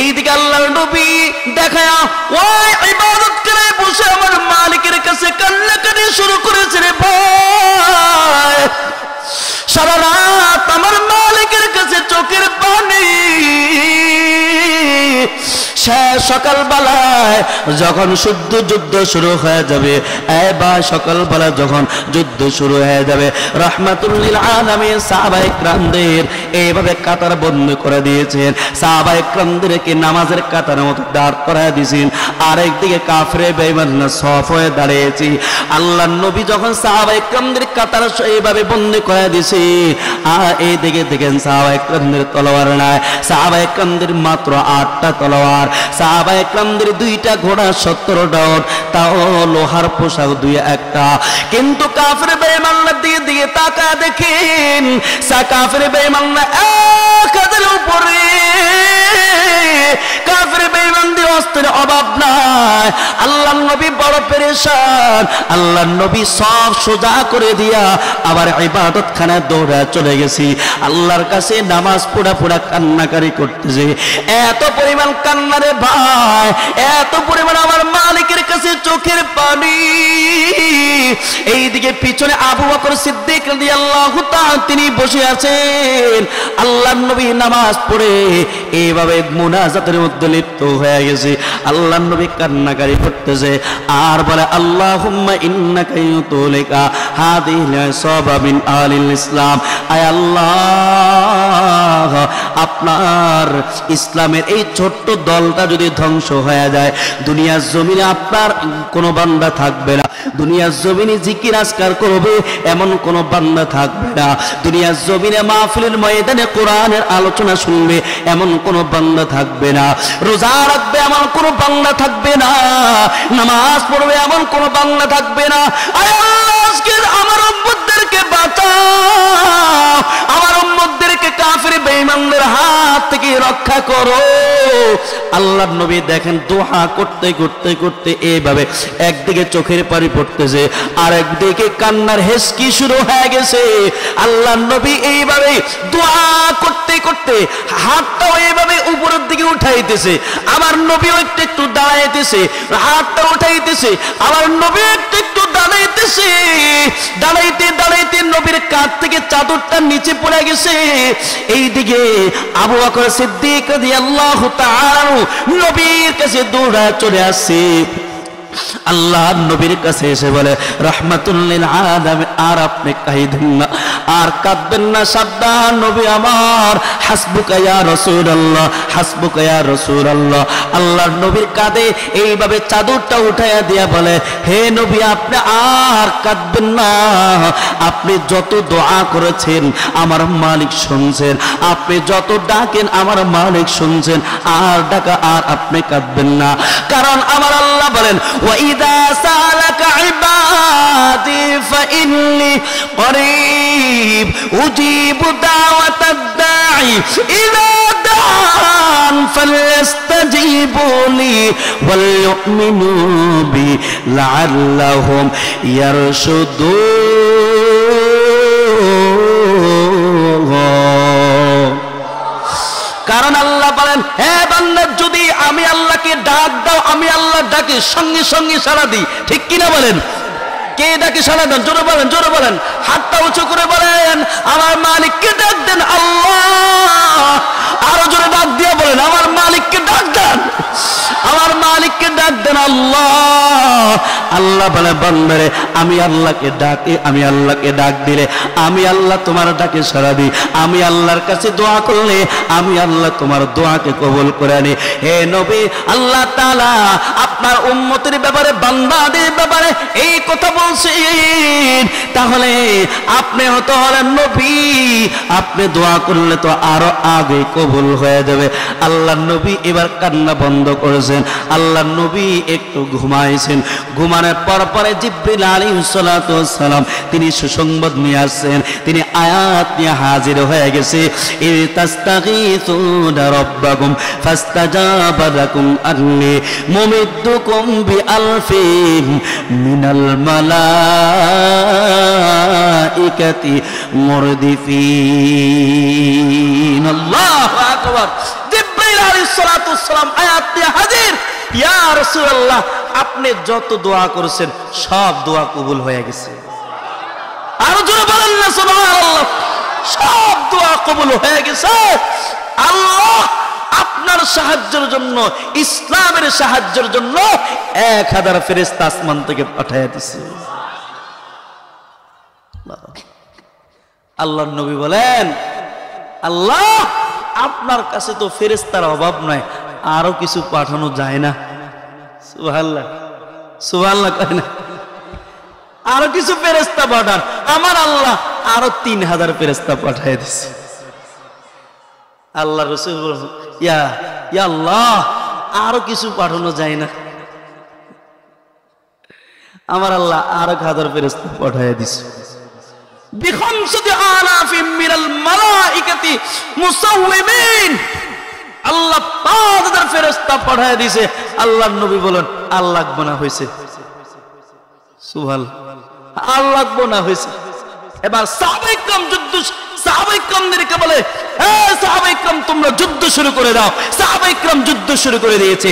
এইদিকে আল্লাহর নবী দেখায়া ওই ইবাদত করে বসে আমার মালিকের কাছে কান্নাকাটি শুরু করেছে রে ভাই। সারা রাত আমার মালিকের কাছে চোখের পানি, সকালবেলায় যখন শুদ্ধ যুদ্ধ শুরু হয়ে যাবে, সকালবেলা যখন যুদ্ধ শুরু হয়ে যাবে, রাহমাতুল লিল আলামিন সাহাবায়ে কেরামদের এইভাবে কাতার বন্ধ করে দিয়েছেন, সাহাবায়ে কেরামদেরকে নামাজের কাতার মতো দাঁড় করায় দিয়েছেন, আরেকদিকে কাফিরে বেঈমানরা সফ হয়ে দাঁড়িয়েছে। আল্লাহর নবী যখন সাহাবায়ে কেরামদের কাতার এইভাবে বন্ধ করে দিয়েছে, আর এইদিকে দেখেন সাহাবায়ে কেরামদের তলোয়ার নাই, সাহাবায়ে কেরামদের মাত্র 8টা তলোয়ার, সাহাবায়ে কেরামদের 2টা ঘোড়া 17টা উট, তাও লোহার পোশাক 2-1টা। কিন্তু কাফির বেঈমানরা দিয়ে তাকায় দেখেন কাফির বেঈমানরা 1000 উপরে, কাফির বেঈমানদের অস্ত্রের অভাব নাই। আল্লাহর নবী বড় পেরেশান, আল্লাহর নবী সব সোজা করে দিয়া আবার ইবাদতখানায় দৌড়া চলে গেছি, আল্লাহর কাছে নামাজ পড়া কান্নাকারি করতেছে। এত পরিমাণ কান্নারে ভাই, এত পরিমাণ আমার মালিকের কাছে চোখের পানি। এইদিকে পিছনে আবু বকর সিদ্দিক রাদিয়াল্লাহু তাআলা তিনি বসে আছেন, আল্লাহর নবী নামাজ পড়ে এইভাবে মুনাজাতের মধ্যে লিপ্ত হয়ে গেছে, আল্লাহর নবী কান্নাকারি করতেছে আর বলে আল্লাহুম্মা ইন্নাকা ইউতুলিকা হাদিহিল ইসাবা মিন আলিল ইসলাম। আয় আল্লাহ, আপনার ইসলামের এই ছোট্ট দলটা যদি ধ্বংস হয়ে যায়, দুনিয়ার জমিনে আপনার কোনো বান্দা থাকবে না, দুনিয়ার জমিনে জিকির আজকার করবে এমন কোনো বান্দা থাকবে না, দুনিয়ার জমিনে মাহফিলের ময়দানে কোরআনের আলোচনা শুনবে এমন কোনো বান্দা থাকবে না, রোজা রাখবে এমন কোনো বান্দা থাকবে না, নামাজ পড়বে এমন কোনো বান্দা থাকবে না। আয় আল্লাহ, আজকে আমার উম্মতদেরকে বাঁচাও, আমার উম্মতদেরকে কাফির বেঈমানদের হাত থেকে রক্ষা করো। আল্লাহর নবী দেখেন দোয়া করতে করতে করতে এইভাবে একদিকে চোখের পানি পড়তেছে, আর একদিকে কান্নার হেসকি শুরু হয়ে গেছে। আল্লাহর নবী এইভাবে দোয়া করতে করতে হাতটাও এইভাবে উপরের দিকে উঠাইতেছে, আমার নবীও একটু একটু দাঁড়াইতেছে, হাতটা উঠাইতেছে, আমার নবী একটু একটু দাঁড়াইতেছে, দাঁড়াইতে দাঁড়াইতে নবীর কাঁধ থেকে চাদরটা নিচে পড়ে গেছে। এইদিকে আবু বকর সিদ্দিক রাদিয়াল্লাহু তাআলা নবীর কাছে দৌড়া চলে আসছে, আল্লাহ নবীর কাছে এসে বলে রাহমাতুল লিল আলামিন, আর আপনি কাঁদেন না, আর কাঁদবেন না, সাবধান নবী আমার, হাসবুকা ইয়া রাসূলুল্লাহ, হাসবুকা ইয়া রাসূলুল্লাহ। আল্লাহর নবীর কাঁধে এইভাবে চাদরটা উঠাইয়া দিয়া বলে, হে নবী আপনি আর কাঁদবেন না, আপনি যত দোয়া করেছেন আমার মালিক শুনছেন, আপনি যত ডাকেন আমার মালিক শুনছেন, আর ডাকা আর আপনি কাঁদবেন না, কারণ আমার আল্লাহ বলেন وَإِذَا سَأَلَكَ عِبَادِي فَإِنِّي قَرِيبٌ أُجِيبُ دَعْوَةَ الدَّاعِ إِذَا دَعَانِ فَلْيَسْتَجِيبُوا لِي وَلْيُؤْمِنُوا بِي لَعَلَّهُمْ يَرْشُدُونَ। কারণ আল্লাহ বলেন, হে বান্দা যদি আমি আল্লাহকে ডাক দাও, আমি আল্লাহ ডাকে সঙ্গে সঙ্গে সাড়া দিই, ঠিক কিনা বলেন? কে ডাকে সাড়া দেন? জোরে বলেন, জোরে বলেন, হাতটা উঁচু করে বলেন আমার মালিককে ডাক দেন আল্লাহ। আরো জোরে ডাক দিয়ে বলেন আমার মালিককে ডাক দেন, আমার মালিককে ডাক দেন আল্লাহ। আল্লাহ বলে বান্দারে আমি আল্লাহকে ডাকে, আমি আল্লাহকে ডাক দিলে আমি আল্লাহ তোমার ডাকে সাড়া দিই, আমি আল্লাহর কাছে দোয়া করলে আমি আল্লাহ তোমার দোয়াকে কবুল করে নি। হে নবী, আল্লাহ তাআলা আপনার উম্মতের ব্যাপারে, বান্দাদের ব্যাপারে এই কথা বলছেন, তাহলে আপনি হতে হলেন নবী, আপনি দোয়া করলে তো আরো আগে কবুল হয়ে যাবে। আল্লাহর নবী এবার কান্না বন্ধ করেছেন, আল্লাহর নবী একটু ঘুমাইছেন। ঘুমানোর পরে জিবরিল আলাইহিস সালাতু ওয়াস সালাম তিনি সুসংবাদ নিয়ে আসছেন, তিনি আয়াত নিয়ে হাজির হয়ে গেছে। ইস্তাগীথুনা রাব্বাকুম ফাস্তাজাবা লাকুম আন্নী মুমিদ্দুকুম বিআলফিন মিনাল মালাইকাতি মুরদিফিন। আল্লাহু আকবার। জিবরিল আলাইহিস সালাতু ওয়াস সালাম আয়াত নিয়ে হাজির। ইয়া রাসূলুল্লাহ, আপনি যত দোয়া করেছেন সব দোয়া কবুল হয়ে গেছে। আর জোরে বলেন না সুবহানাল্লাহ। সব দোয়া কবুল হয়ে গেছে। আল্লাহ আপনার সাহায্যের জন্য, ইসলামের সাহায্যের জন্য 1000 ফেরেশতা আসমান থেকে পাঠিয়ে দিয়েছে। আল্লাহর নবী বলেন, আল্লাহ আপনার কাছে তো ফেরেশতার অভাব নাই, আরো কিছু পাঠানো যায় না? সুবহানাল্লাহ, সুবহানাল্লাহ কয় না? আরো কিছু ফেরেশতা পাঠান। আমার আল্লাহ আরো 3000 ফেরেশতা পাঠিয়ে দিয়েছে। আল্লাহ রাসূল বলেন, ইয়া আল্লাহ আরো কিছু পাঠানো যায় না? আমার আল্লাহ আরো 1000 ফেরেশতা পাঠিয়ে দিয়েছে। বিখামসাতি আলাফিন মিনাল মালাইকাতি মুসাওwimin, আল্লাহ 5000 ফেরেশতা পাঠিয়ে দিয়েছে। আল্লাহর নবী বলেন, আল্লাহ লাগবে না, হয়েছে। সুবহানাল্লাহ, আল্লাহ লাগবে না, হয়েছে। এবার সাহাবায়ে কিরাম সাহাবায়ে কিরামদেরকে বলে, সাহাবায়ে কিরাম তোমরা যুদ্ধ শুরু করে দাও। সাহাবায়ে কিরাম যুদ্ধ শুরু করে দিয়েছে।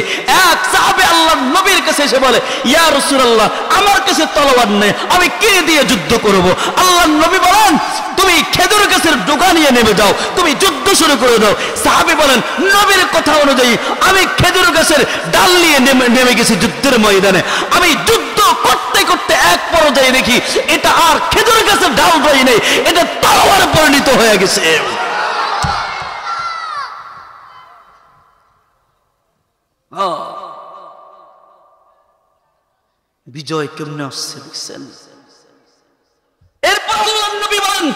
এক সাহাবী আল্লাহর নবীর কাছে এসে বলে, ইয়া রাসূলুল্লাহ আমার কাছে তলোয়ার নেই, আমি কে দিয়ে যুদ্ধ করব? আল্লাহর নবী বলেন, তুমি খেজুর গাছের ডগা নিয়ে নেমে যাও, তুমি যুদ্ধ শুরু করে দাও। সাহাবী বলেন, নবীর কথা অনুযায়ী আমি খেজুর গাছের ডাল নিয়ে নেমে গেছি যুদ্ধের ময়দানে। আমি যুদ্ধ করতে করতে এক পর্যায়ে দেখি এটা আর খেজুর গাছের ডাল রই নেই, এটা তলোয়ারে পরিণত হয়ে গেছে। বিজয় কেমনে আসছে দেখছেন? এরপর আল্লাহর নবী বলেন,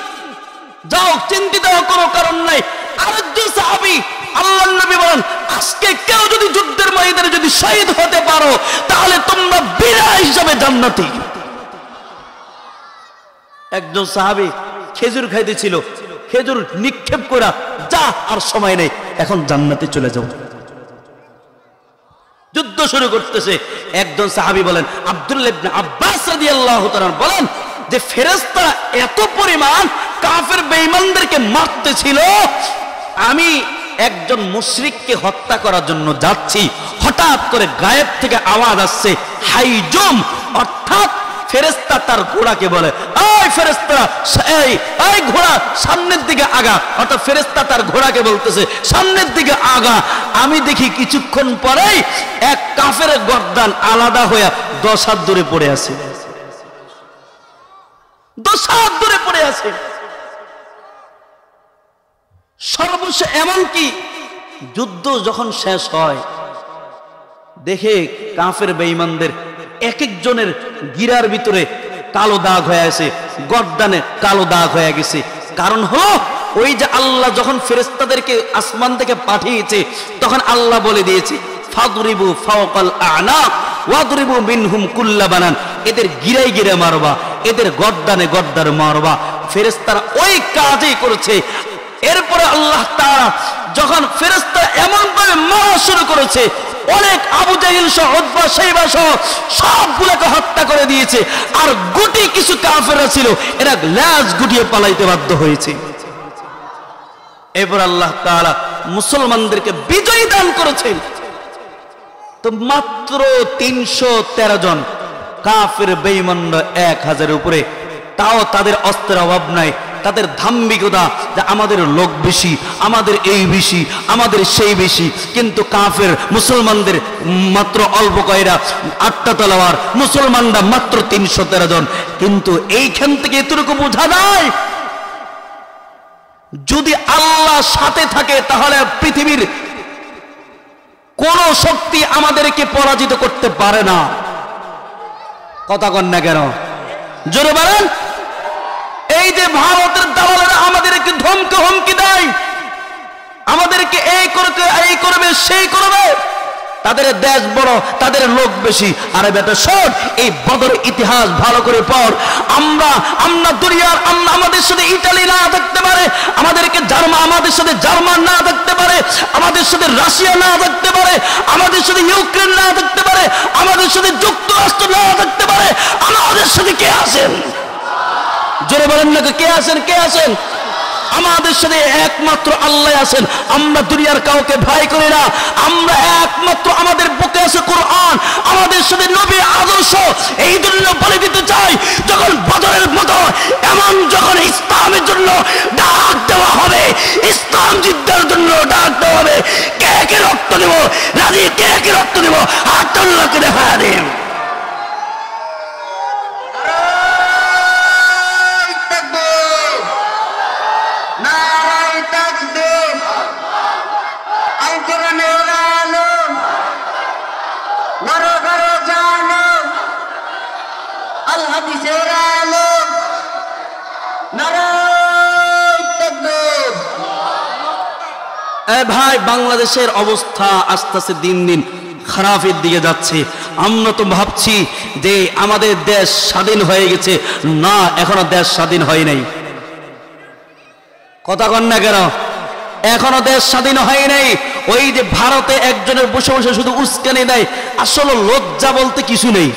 যাও চিন্তিত হওয়ার কোনো কারণ নাই। আরেকজন সাহাবী আল্লাহর নবী বলেন, আজকে কেউ যদি যুদ্ধের ময়দানে যদি শহীদ হতে পারো তাহলে তোমরা বীরা হিসাবে জান্নাতি। একজন সাহাবী খেজুর খাইতেছিল, খেজুর নিক্ষেপ করা, যা আর সময় নেই, এখন জান্নাতে চলে যাও। যুদ্ধ শুরু করতেছে। একজন সাহাবী বলেন, আব্দুল্লাহ ইবনে আব্বাস রাদিয়াল্লাহু তাআলা বলেন যে ফেরেশতা এত পরিমাণ কাফের বেঈমানদেরকে মারতেছিল, আমি একজন মুশরিককে হত্যা করার জন্য যাচ্ছি, হঠাৎ করে গায়েব থেকে আওয়াজ আসছে হাইজুম, অর্থাৎ ফেরেশতা তার ঘোড়াকে বলে, এই ফেরেশতা, এই ঘোড়া সামনের দিকে আগা। অর্থাৎ ফেরেশতা তার ঘোড়াকে বলতেছে সামনের দিকে আগা। আমি দেখি কিছুক্ষণ পরেই এক কাফের গর্দান আলাদা হয়ে 10 হাত দূরে পড়ে আছে। 10 হাত দূরে পড়ে আছে। সর্বশেষ এমনকি যুদ্ধ যখন শেষ হয়, দেখে কাফের বেঈমানদের এক একজনের গিরার ভিতরে কালো দাগ হয়ে আছে, গর্দানে কালো দাগ হয়ে গেছে। কারণ হলো ওই যে আল্লাহ যখন ফেরেশতাদেরকে আসমান থেকে পাঠিয়েছে তখন আল্লাহ বলে দিয়েছে, ফাদরিবু ফাওকাল আনাক ওয়াদরিবু মিনহুম কুল্লা বানান, এদের গিরায় গিরে মারবা, এদের গর্দানে গর্দানে মারবা। ফেরেশতারা ওই কাজই করেছে। এরপরে আল্লাহ তাআলা যখন ফেরেশতারা এমন ভাবে মারা শুরু করেছে, অনেক আবু জাহিল সহ উতবা শাইবা সহ সবগুলোকে হত্যা করে দিয়েছে। আর গুটি কিছু কাফেররা ছিল, এরা লাশ গুটিয়ে পালাইতে বাধ্য হয়েছে। এরপর আল্লাহ তাআলা মুসলমানদেরকে বিজয় দান করেছেন। তো মাত্র 313 জন কাফের বেঈমানরা 1000 উপরে, তাও তাদের অস্ত্রের অভাব নাই। তাদের ধাম্বিকতা যে আমাদের লোক বেশি, আমাদের এই বেশি, আমাদের সেই বেশি। কিন্তু কাফের মুসলমানদের মাত্র অল্প কয়রা 8টা তলোয়ার, মুসলমানরা মাত্র 313 জন। কিন্তু এইখান থেকে এতটুকু বোঝা যায়, যদি আল্লাহ সাথে থাকে তাহলে পৃথিবীর কোন শক্তি আমাদেরকে পরাজিত করতে পারে না। কথা কন না কেন? জোরে বলেন। এই যে ভারতের দালালেরা আমাদেরকে ধমকে হুমকি দেয়, আমাদেরকে এই করবে সেই করবে, তাদের দেশ বড়, তাদের লোক বেশি। আরে বেটা শোন, এই বদরের ইতিহাস ভালো করে পড়। আমরা দুনিয়ার আমাদের সাথে ইতালি না থাকতে পারে, আমাদের সাথে জার্মান না থাকতে পারে, আমাদের সাথে রাশিয়া না থাকতে পারে, আমাদের সাথে ইউক্রেন না থাকতে পারে, আমাদের সাথে যুক্তরাষ্ট্র না থাকতে পারে, আমাদের সাথে কে আছেন? জোরে বলেন না, কে আছেন? কে আছেন? আমাদের সাথে একমাত্র আল্লাহ আছেন। আমরা দুনিয়ার কাউকে ভয় করি না। আমরা একমাত্র আমাদের বুকে আছে কোরআন, আমাদের সাথে নবী আদর্শ। এই জন্য বলে দিতে চাই, যখন বদরের মতো এমন যখন ইসলামের জন্য ডাক দেওয়া হবে, ইসলাম যুদ্ধের জন্য ডাক দেওয়া হবে, কে কে রক্ত দেব রাজি? কে কে রক্ত দেব? হাত আল্লাহকে দেখা দেন। ভাই, বাংলাদেশের অবস্থা আস্তে আস্তে দিন দিন খারাপের দিকে যাচ্ছে। আমরা তো ভাবছি যে আমাদের দেশ স্বাধীন হয়ে গেছে, না, এখনো দেশ স্বাধীন হয় নাই। কথা কন না কেন? এখনো দেশ স্বাধীন হয় নাই। ওই যে ভারতে একজনের বসে বসে শুধু উস্কানি দেয়, আসলে লজ্জা বলতে কিছু নেই।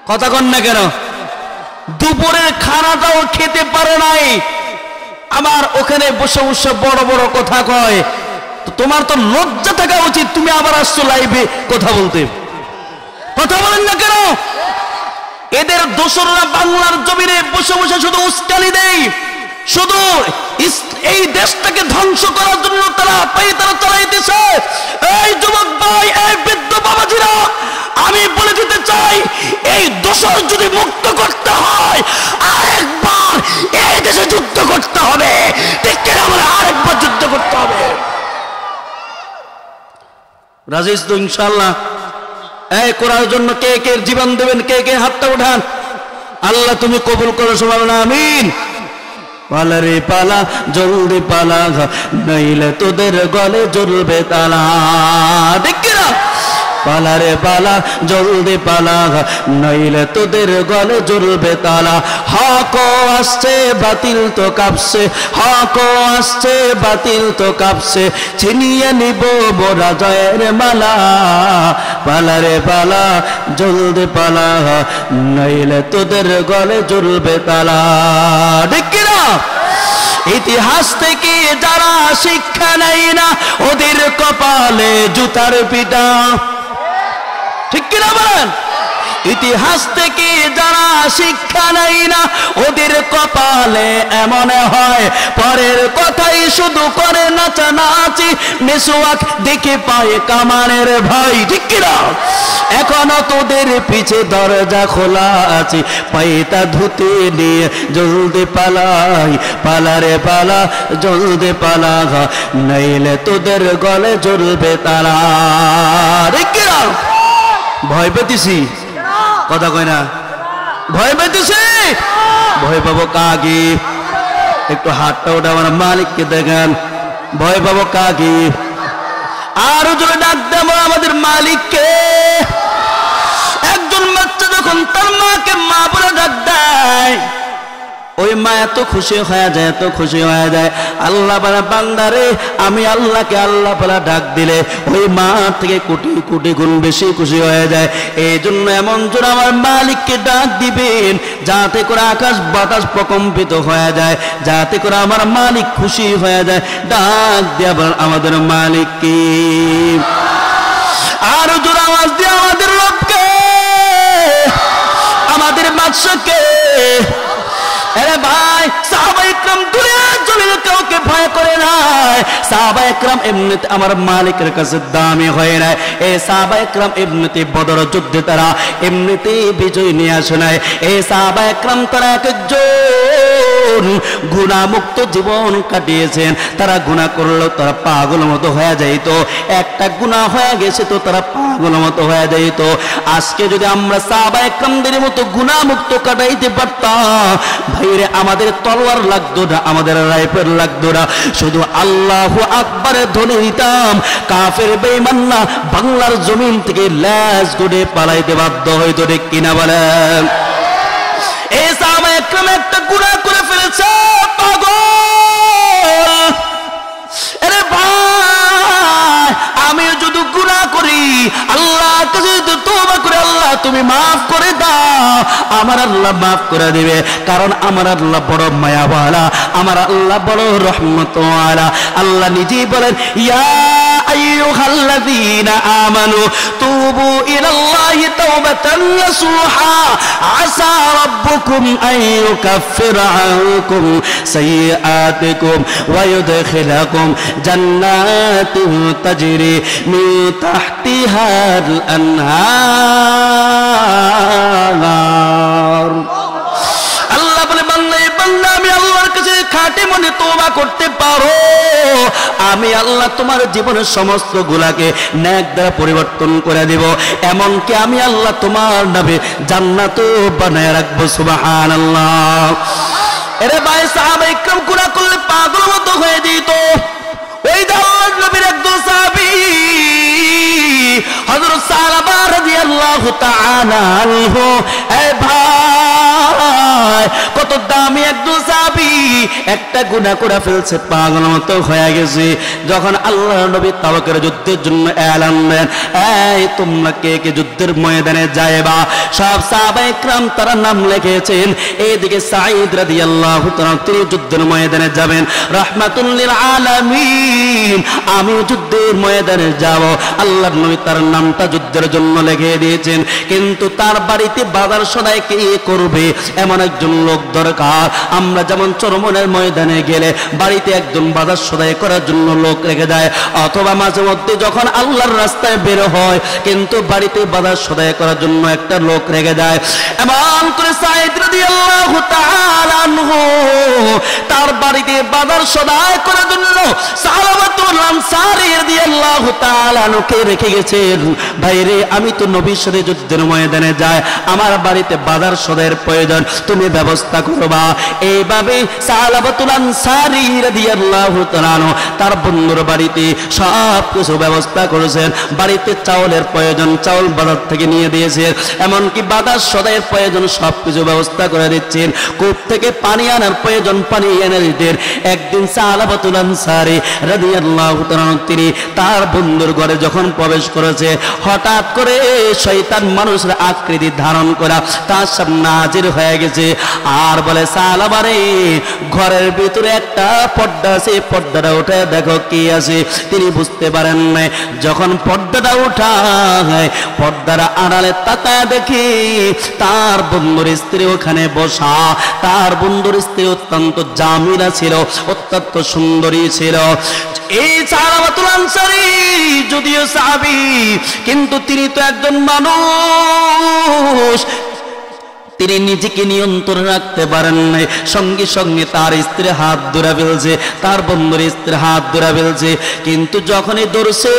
কথা কন না কেন? দুপুরের খানাটাও খেতে পারে নাই, আবার ওখানে বসে বসে বড় বড় কথা কয়। তো তোমার তো লজ্জা থাকা উচিত, তুমি আবার আসছো লাইভে কথা বলতে। কথা বলেন না কেন? এদের দোসররা বাংলার জমিনে বসে বসে শুধু উস্কানি দেয়, শুধু এই দেশটাকে ধ্বংস করার জন্য তারা চালাইতেছে। এই যুবক ভাই, এই বৃদ্ধ বাবাজিরা, আমি বলে দিতে চাই, এই দোসর যদি মুক্ত করতে হয়, আরেকবার এই দেশে যুদ্ধ করতে হবে। ঠিক কিনা? আমরা আরেকবার যুদ্ধ করতে হবে। রাজেশ তো ইনশাআল্লাহ এই করার জন্য কে কে জীবন দেবেন? কে কে হাতটা উঠান? আল্লাহ তুমি কবুল করো, সবাই বলেন আমিন। পালা রে পালা, জলদি পালা, নইলে তোদের গলে জ্বলবে তালা। ঠিক কিনা? পালা রে পালা, জলদি পালা, নইলে তোদের গলে জ্বলবে তালা। হক আসছে, বাতিল তো কাঁপছে, হক আসছে, বাতিল তো কাঁপছে, ছিনিয়ে নিব মোরা জয়ের মালা। পালা রে পালা, জলদি পালা, নইলে তোদের গলে জ্বলবে তালা। ঠিক কিনা? ইতিহাস থেকে যারা শিক্ষা নেয় না, ওদের কপালে জুতার পিটা। ঠিক কিনা বলেন? ইতিহাস থেকে যারা শিক্ষা নেয় না, ওদের কপালে এমন হয়, পরের কথাই শুধু করে নাচানাচি, মিসওয়াক দেখে পায় কামানের ভয়। ঠিক কিনা? এখনো তোদের পিছে দরজা খোলা আছে, পাইতা ধুতে নিয়ে জলদি পালাই। পালা রে পালা, জলদি পালা, নইলে তোদের গলে জ্বলবে তালা। ঠিক কিনা? ভয় পেতেছি? কথা কয় না? ভয় পেতেছি? ভয় পাবো কাকে? একটু হাতটা ওটা আমার মালিককে দেখেন। ভয় পাবো কাকে? আরো জোরে ডাক দেবো আমাদের মালিককে। একজন বাচ্চা যখন তার মাকে মা বলে ডাক দেয়, ওই মা এত খুশি হয়ে যায়, এত খুশি হয়ে যায়। আল্লাহ বলে, বান্দারে, আমি আল্লাহকে আল্লাহ বলে ডাক দিলে ওই মা থেকে কোটি কোটি গুণ বেশি খুশি হয়ে যায়। এই জন্য এমন জোর আমার মালিককে ডাক দিবেন, যাতে করে আকাশ বাতাস প্রকম্পিত হয়ে যায়, যাতে করে আমার মালিক খুশি হয়ে যায়। ডাক দিয়ে আবার আমাদের মালিককে, আরো জোর আওয়াজ দিয়ে আমাদের রবকে, আমাদের বাদশাকে, আরে ভাই, সাহাবায়ে কেরাম দুনিয়ার জমিনে কাউকে ভয় করে নাই। সাহাবায়ে কেরাম এমনিতে আমার মালিকের কাছে দামি হয় নাই। এই সাহাবায়ে কেরাম এমনিতে বদর যুদ্ধে তারা এমনিতে বিজয় নিয়ে আসে নাই। এই সাহাবায়ে কেরাম তারা একজন গুনাহমুক্ত জীবন কাটিয়েছেন। তারা গুনাহ করলেও তারা পাগল মতো হয়ে যাইত। একটা গুনাহ হয়ে গেছে তো তারা পাগল মতো হয়ে যাইত। আজকে যদি আমরা সাহাবায়ে কেরামদের মতো গুনাহমুক্ত কাটাইতে পারতাম, ভাইরে আমাদের তলোয়ার লাগতো না, আমাদের রাইফেল লাগতো না, শুধু আল্লাহু আকবারের ধ্বনি দিতাম। কাফের বেঈমানরা বাংলার জমিন থেকে ল্যাজ গড়ে পালাইতে বাধ্য হইতো, ঠিক কিনা বলেন? এই সাহাবায়ে কেরাম একটা গুনাহ করে ফেলেছে, পাগল। আরে ভাই, আমিও যদি গুনাহ করি, আল্লাহর কাছে যদি তওবা করে, আল্লাহ তুমি মাফ করে দাও, আমার আল্লাহ মাফ করে দিবে। কারণ আমার আল্লাহ বড় মায়াওয়ালা, আমার আল্লাহ বড় রহমতওয়ালা। আল্লাহ নিজেই বলেন, ইয়া আইয়ুহাল্লাযীনা আমানু তুবু ইলাল্লাহি তাওবাতান নাসুহা আসা রাব্বুকুম আন ইউকাফফিরা আনকুম সাইয়্যাতিকুম ওয়া ইউদখিলাকুম জান্নাতিন তাজরি মিন তাহতিহাল আনহার। আল্লাহ বলে, বান্দা আমি আল্লাহর কাছে খাঁটি মনে তওবা করতে পারো, আমি আল্লাহ তোমার জীবনের সমস্ত গুলাকে নেক দ্বারা পরিবর্তন করে দেব। এমনকি আমি আল্লাহ তোমার নামে জান্নাতও বানায় রাখবো। সুবহানাল্লাহ। এরে ভাই, সাহাবায়ে কেরাম গুনাহ করলে পাগল মতো হয়ে যেত। ওই আল্লাহর নবীর একজন সাহাবী হযরত সালাবা রাদিয়াল্লাহু তাআলা আনহু, এই ভাই কত দামি একজন সাহাবী, একটা গুনাহ করে ফেলছে, পাগল মতো হয়ে গেছে। যখন আল্লাহর নবী তাবুকের যুদ্ধের জন্য এলান দেন, এই তোমরা কে কে যুদ্ধের ময়দানে যাইবা, সব সাহাবায়ে কেরাম তারা নাম লিখেছেন। এইদিকে সাঈদ রাদিয়াল্লাহু তাআলা তিনি যুদ্ধের ময়দানে যাবেন, রাহমাতুল লিল আলামিন আমি যুদ্ধের ময়দানে যাব। আল্লাহর নবী তার নামটা যুদ্ধের জন্য লিখে দিয়েছেন, কিন্তু তার বাড়িতে বাজার সদাই কে করবে এমন একজন লোক দরকার। আমরা যেমন চরমনের ময়দানে গেলে বাড়িতে একজন বাজার সদাই করার জন্য লোক রেখে যায়, অথবা মাঝে মধ্যে যখন আল্লাহর রাস্তায় বের হয় কিন্তু বাড়িতে বাজার সদাই করার জন্য একটা লোক রেখে যায়। এমন করে সাঈদ রাদিয়াল্লাহু তাআলা আনহু তার বাড়িতে বাজার সদাই করার জন্য সাহাবাতুল আনসারী রাদিয়াল্লাহু তাআলা আনহুকে রেখে গেছেন। ভাইরে, আমি তো নবীর সাথে যুদ্ধের ময়দানে যাই, আমার বাড়িতে বাজার সদাইয়ের প্রয়োজন, তুমি ব্যবস্থা করবা। এইভাবে সাহাবাতুল আনসারী রাদিয়াল্লাহু তাআলা আনহু তার বন্ধুর বাড়িতে সব কিছু ব্যবস্থা করেছেন। বাড়িতে চাউলের প্রয়োজন, চাউল বাজার থেকে নিয়ে দিয়েছেন, এমনকি বাজার সদাইয়ের প্রয়োজন সব কিছু ব্যবস্থা করে দিচ্ছেন। কূপ থেকে পানি আনার প্রয়োজন, পানি এনে দিতেন। একদিন সাহাবাতুল আনসারী রাদিয়াল্লাহু তাআলা তিনি তার বন্ধুর ঘরে যখন প্রবেশ করেছে, হঠাৎ করে শয়তান মানুষের আকৃতি ধারণ করা তার সামনে হাজির হয়ে গেছে। আর বলে, সাহাবারে ঘরের ভিতরে একটা পর্দা আছে, পর্দাটা উঠে দেখো কি আছে। তিনি বুঝতে পারেন না। যখন পর্দাটা উঠায়, পর্দাটা আড়ালে তাকায় দেখি তার বন্ধুর স্ত্রী ওখানে বসা। তার বন্ধুর স্ত্রী অত্যন্ত জামিলা ছিল, অত্যন্ত সুন্দরী ছিল। এই সাহাবাতুল আনসারী যদিও সাহাবী, কিন্তু তিনি তো একজন মানুষ, তিনি নিজেকে নিয়ন্ত্রণ রাখতে পারেন নাই। সঙ্গে সঙ্গে তার স্ত্রী হাত ধরে ফেলছে, তার বন্ধুর স্ত্রী হাত ধরে ফেলছে। কিন্তু যখনই ধরছে,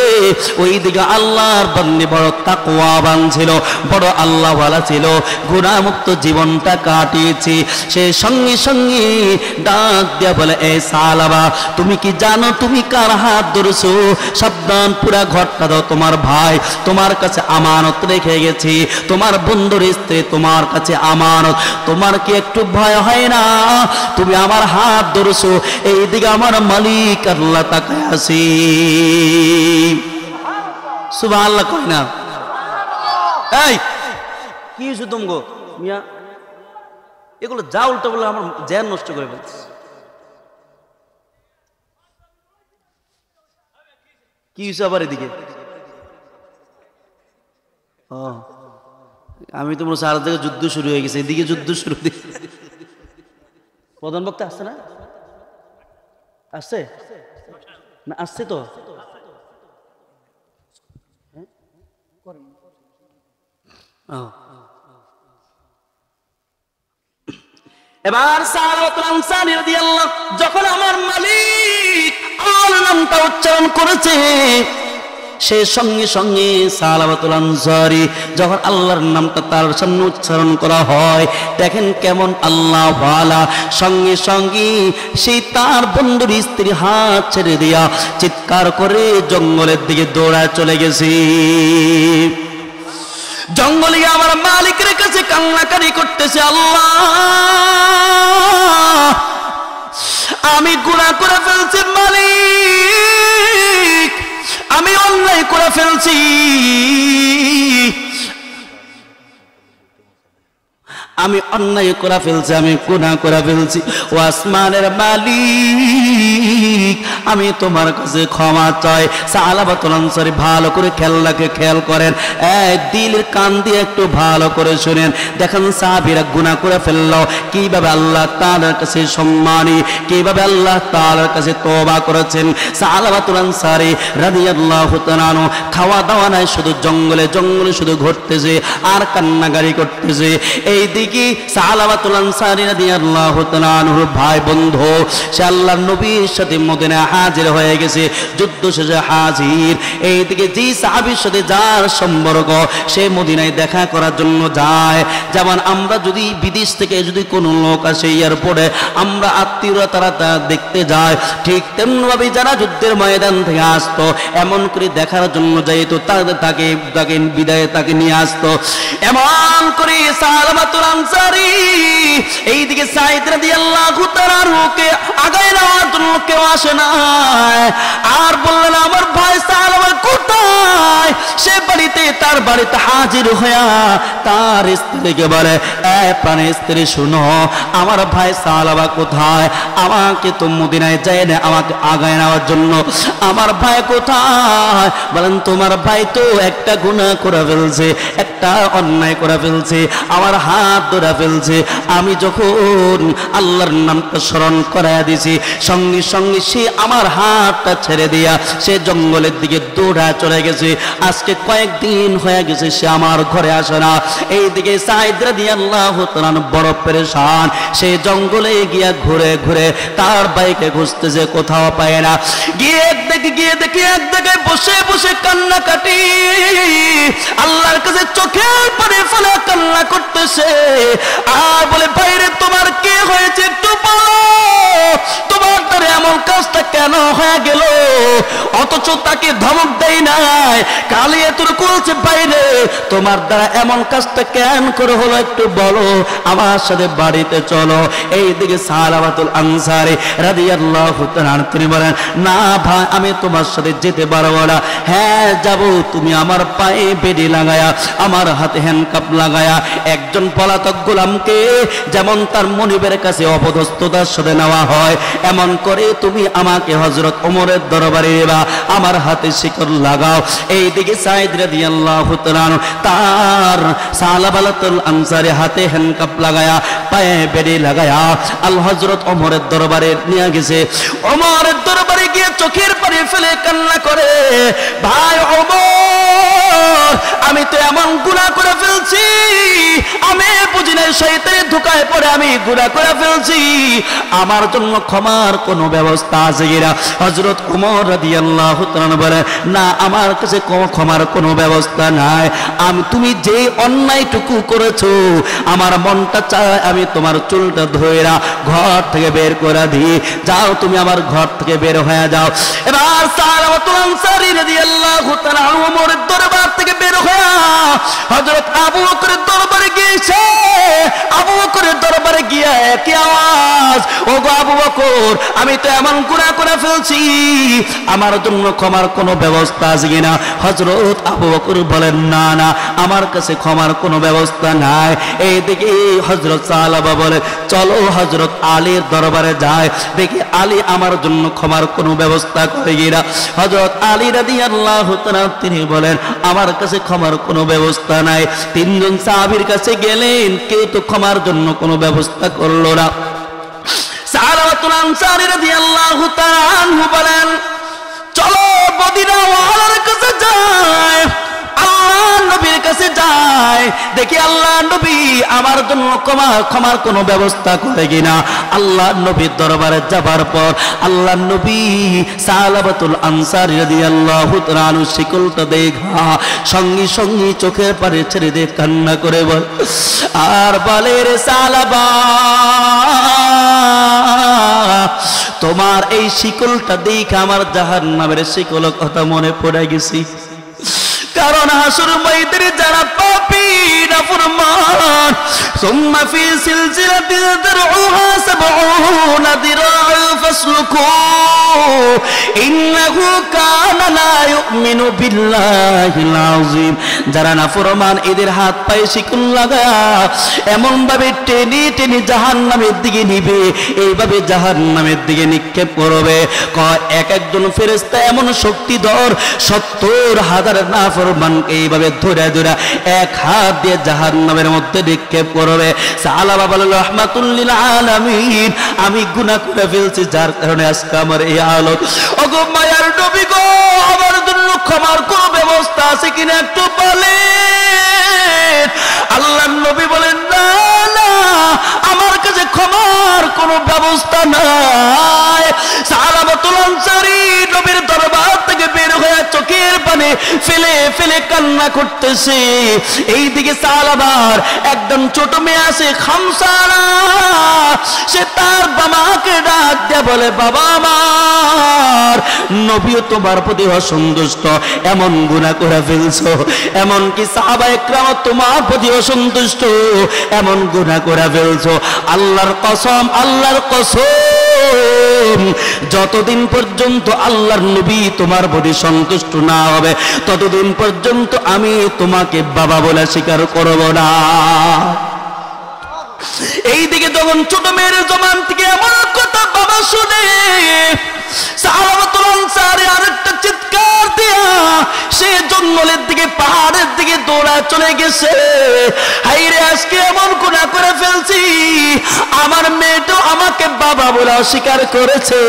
ওই দিকে আল্লাহর বান্দী বড় তাকওয়াবান ছিল, বড় আল্লাহওয়ালা ছিল, গুনাহমুক্ত জীবনটা কাটিয়েছে। সে সঙ্গে সঙ্গে ডাক দিয়া বলে, এই সালাবা, তুমি কি জানো তুমি কার হাত ধরছো? সাবধান, পুরা ঘরটা দাও, তোমার ভাই তোমার কাছে আমানত রেখে গেছি, তোমার বন্ধুর স্ত্রী তোমার কাছে আমানত। তোমার কি একটু ভয় হয় না? তুমি আমার হাত ধরছো, এইদিকে আমার মালিক আল্লাহ তাকায় আছি। সুবহানাল্লাহ কই না? এই কি হইছে তুমগো মিয়া? এগুলো যা উল্টা বলে আমার জ্ঞান নষ্ট করে ফেলছে। কি হইছে আবার এদিকে? আমি তো মনে হচ্ছে আর জায়গায় যুদ্ধ শুরু হয়ে গেছে, এদিকে যুদ্ধ শুরু। প্রধান বক্তা আসছে না? আসছে না? আসছে তো। এবার সাহাবাতুল আনসারী রাদিয়াল্লাহু যখন আমার মালিক আল্লাহর নামটা উচ্চারণ করেছে, সে সঙ্গে সঙ্গে সাহাবাতুল আনসারী যখন আল্লাহর নামটা তার সামনে উচ্চারণ করা হয়, দেখেন কেমন আল্লাহ ওয়ালা, সঙ্গে সঙ্গে সেই তার বন্ধুর স্ত্রী হাত ছেড়ে দিয়া চিৎকার করে জঙ্গলের দিকে দৌড়ায় চলে গেছে। জঙ্গলে আমার মালিকের কাছে কান্নাকারি করতেছে, আল্লাহ আমি গুনাহ করে ফেলছি মালিক, আমি অন্যায় করে ফেলছি, আমি অন্যায় করে ফেলছি, আমি গুনাহ করে ফেলছি। ও আসমানের মালিক, আমি তোমার কাছে ক্ষমা চাই। সাহাবাতুল আনসারী ভালো করে খেয়াল করেন, দিলের কান দিয়ে একটু ভালো করে শুনেন। দেখেন সাহাবীরা গুনাহ করে ফেলল, কিভাবে আল্লাহ তাআলার কাছে সম্মানী, কিভাবে আল্লাহ তাআলার কাছে তওবা করেছেন। সাহাবাতুল আনসারী রাদিয়াল্লাহু তাআলা খাওয়া দাওয়া নাই, শুধু জঙ্গলে জঙ্গলে শুধু ঘুরতেছে আর কান্নাকারি করতেছে। এই দিকে সাহাবাতুল আনসারী রাদিয়াল্লাহু তাআলা আনহুর ভাই বন্ধু সে আল্লাহর নবীর সাথে মদিনায় হাজির হয়ে গেছে, যুদ্ধ শেষে হাজির। এইদিকে যে সাহাবীর সাথে যার সম্পর্ক সে মদিনায় দেখা করার জন্য যায়। যেমন আমরা যদি বিদেশ থেকে যদি কোনো লোক আসে এয়ারপোর্টে, আমরা আত্মীয়রা তারা দেখতে যায়, ঠিক তেমনিভাবে যারা যুদ্ধের ময়দান থেকে আসতো এমন করে দেখার জন্য যাইতো, তাকে বিদায় তাকে নিয়ে আসতো। এমন করে সাহাবাতুল আনসারী এইদিকে সাঈদ রাদিয়াল্লাহু তাআলাকে আগায় নেওয়ার জন্য কেউ আসে না, আর বললেন আমার ভাই সাহাবা কোথায়? সে বাড়িতে তার বাড়িতে হাজির হইয়া তার স্ত্রীকে বলে, প্রাণের স্ত্রী শুনো, আমার ভাই সাহাবা কোথায়? আমাকে তো মদিনায় যায় না আমাকে আগায় নেওয়ার জন্য, আমার ভাই কোথায়? বলেন তোমার ভাই তো একটা গুনাহ করে ফেলছে, একটা অন্যায় করে ফেলছে, আমার হাত ধরে ফেলছে। আমি যখন আল্লাহর নামটা স্মরণ করায়া দিছি, সঙ্গে সঙ্গে সে আমার হাতটা ছেড়ে দিয়া সে জঙ্গলের দিকে দৌড়া চলে গেছে। আজকে কয়েকদিন হয়ে গেছে সে আমার ঘরে আসে না। এইদিকে সাঈদ রাদিয়াল্লাহু তাআলা বড় পেরেশান, সে জঙ্গলে গিয়া ঘুরে ঘুরে তার ভাইকে খুঁজতেছে, কোথাও পায় না। গিয়ে দেখে এক জায়গায় বসে বসে কান্নাকাটি, আল্লাহর কাছে চোখের পানি ফেলে কান্না করতেছে আর বলে, ভাইরে তোমার কি হয়েছে একটু বলো, তোমার দ্বারা এমন কাজটা কেন হয়ে গেল? অথচ তাকে ধমক দেয় নাই, কালিয়ে তোর বলছে, বাইরে তোমার দ্বারা এমন কাজটা কেন করে হলো একটু বলো, আমার সাথে বাড়িতে চলো। এইদিকে সাহাবাতুল আনসারী রাদিয়াল্লাহু তাআলা তিনি বলেন, না ভাই আমি তোমার সাথে যেতে পারবো না। হ্যাঁ যাব, তুমি আমার পায়ে বেড়ি লাগায়া আমার হাতে হ্যান্ডকাপ লাগায়া একজন পলাতক গোলামকে যেমন তার মনিবের কাছে অপদস্থতার সাথে নেওয়া হয়, এমন করে তুমি আমাকে হযরত ওমরের দরবারে নেবা, আমার হাতে শিকল লাগাও। এইদিকে সাঈদ রাদিয়াল্লাহু তাআলা তার সাহাবাতুল আনসারী হাতে হ্যান্ডকাপ লাগায়া পায়ে বেড়ি লাগায়া আল হযরত ওমরের দরবারে নিয়ে গেছে। ওমরের দরবারে গিয়ে চোখের পানি ফেলে কান্না করে, ভাই ওমর আমি তো এমন গুনাহ করে ফেলছি, আমি বুঝি না শয়তানের ধোঁকায় পড়ে আমি গুনাহ করে ফেলছি, আমার জন্য ক্ষমার কোনো ব্যবস্থা আছে কিনা? হযরত ওমর রাদিয়াল্লাহু তাআলা বলে, না আমার কাছে ক্ষমার কোনো ব্যবস্থা নাই। তুমি যে অন্যায়টুকু করেছো আমার মনটা চায় আমি তোমার চুলটা ধইরা ঘর থেকে বের করে দিই, যাও তুমি আমার ঘর থেকে বের হয়ে যাও। এবার সাহাবাতুল আনসারী রাদিয়াল্লাহু তাআলা ওমরের দরবার থেকে বের হয়ে হযরত আবু বকরের দরবারে গিয়েছে। আবু বকরের দরবারে গিয়ে কি আওয়াজ, ও গো আবু বকর আমি তো এমন গুনাহ করে ফেলছি, আমার জন্য ক্ষমার কোনো ব্যবস্থা আছে কিনা? হযরত আবু বকর বলেন, না না আমার কাছে ক্ষমার কোনো ব্যবস্থা নাই। এইদিকে হযরত সাহাবা বলে, চলো হযরত আলীর দরবারে যায়, দেখি আলী আমার জন্য ক্ষমার কোনো ব্যবস্থা করে কিনা। হযরত আলী রাদিয়াল্লাহু তাআলা তিনি বলেন, আমার কাছে ক্ষমার কোনো ব্যবস্থা নাই। তিনজন সাহাবীর কাছে গেলেন, কেউ তো ক্ষমার জন্য কোনো ব্যবস্থা করলো না। সালাবাতুল আনসারী রাদিয়াল্লাহু তাআলা আনহু বলেন, চলো মদিনা ওয়ালার কাছে যাই, আল্লাহ নবীর কাছে যাই, দেখি আল্লাহ নবী আমার জন্য ক্ষমার কোনো ব্যবস্থা করে কিনা। আল্লাহ নবীর দরবারে যাবার পর আল্লাহ নবী সালাবাতুল আনসারী রাদিয়াল্লাহু তাআলা আনহু শিকলটা দেখা সঙ্গে সঙ্গে চোখের পানি ছেড়ে দিয়ে কান্না করে বল আর বলে, রে সালাবা, তোমার এই শিকলটা দেখে আমার জাহান্নামের শিকল কথা মনে পড়ে গেছি। কারণ হাসুর ময়দানে যারা পাপী নাফরমান, সুম্মা ফি সিলসিলাতিন দারউহা ৭০ দিরাআন ফাসলুকু ইন্নাহু কানা লা ইউমিনু বিল্লাহিল আযীম। যারা নাফরমান এদের হাত পায়ে শিকল লাগা এমন ভাবে টেনে টেনে জাহান্নামের দিকে নিবে, এইভাবে জাহান্নামের দিকে নিক্ষেপ করবে। এক একজন ফেরেশতা এমন শক্তিধর ৭০,০০০ নাফরমানকে এইভাবে ধরে ধরে এক হাত দিয়ে জাহান্নামের মধ্যে নিক্ষেপ করবে। সালাবা বলেন, রাহমাতুল লিল আলামিন, আমি গুনাহ করে ফেলছি যার কারণে আজকে আমার এই হালত। ওগো মায়ার নবী গো, আমার জন্য ক্ষমার কোনো ব্যবস্থা আছে কিনা একটু বলেন। আল্লাহর নবী বলেন, না না, আমার কাছে ক্ষমার কোনো ব্যবস্থা নাই। সালাবাতুল আনসারী নবীর দরবার থেকে বের হয়ে চোখের পানি ফেলে ফেলে কান্না করতেছে। এইদিকে সালাবার একদম ছোট মেয়ে আছে খামসানা, সে তার বাবাকে ডাক দিয়ে বলে, বাবা আমার নবীও তোমার প্রতি অসন্তুষ্ট, এমন গুনাহ করে ফেলছো, এমনকি সাহাবায়ে কেরাম তোমার প্রতি অসন্তুষ্ট, এমন গুনাহ করে ফেলছো। আল্লাহর কসম, আল্লাহর কসম, যতদিন পর্যন্ত আল্লাহর নবী তোমার প্রতি সন্তুষ্ট না হবে ততদিন পর্যন্ত আমি তোমাকে বাবা বলে স্বীকার করব না। এইদিকে যখন ছোট মেয়ের জবান থেকে এমন কথা বাবা শুনে, সালাবাতুল আনসারী আরেকটা চিৎকার দিয়া সে জঙ্গলের দিকে পাহাড়ের দিকে দৌড়া চলে গেছে। হাইরে, আজকে এমন গুনাহ করে ফেলছি, আমার মেয়েটা আমাকে বাবা বলে অস্বীকার করেছে।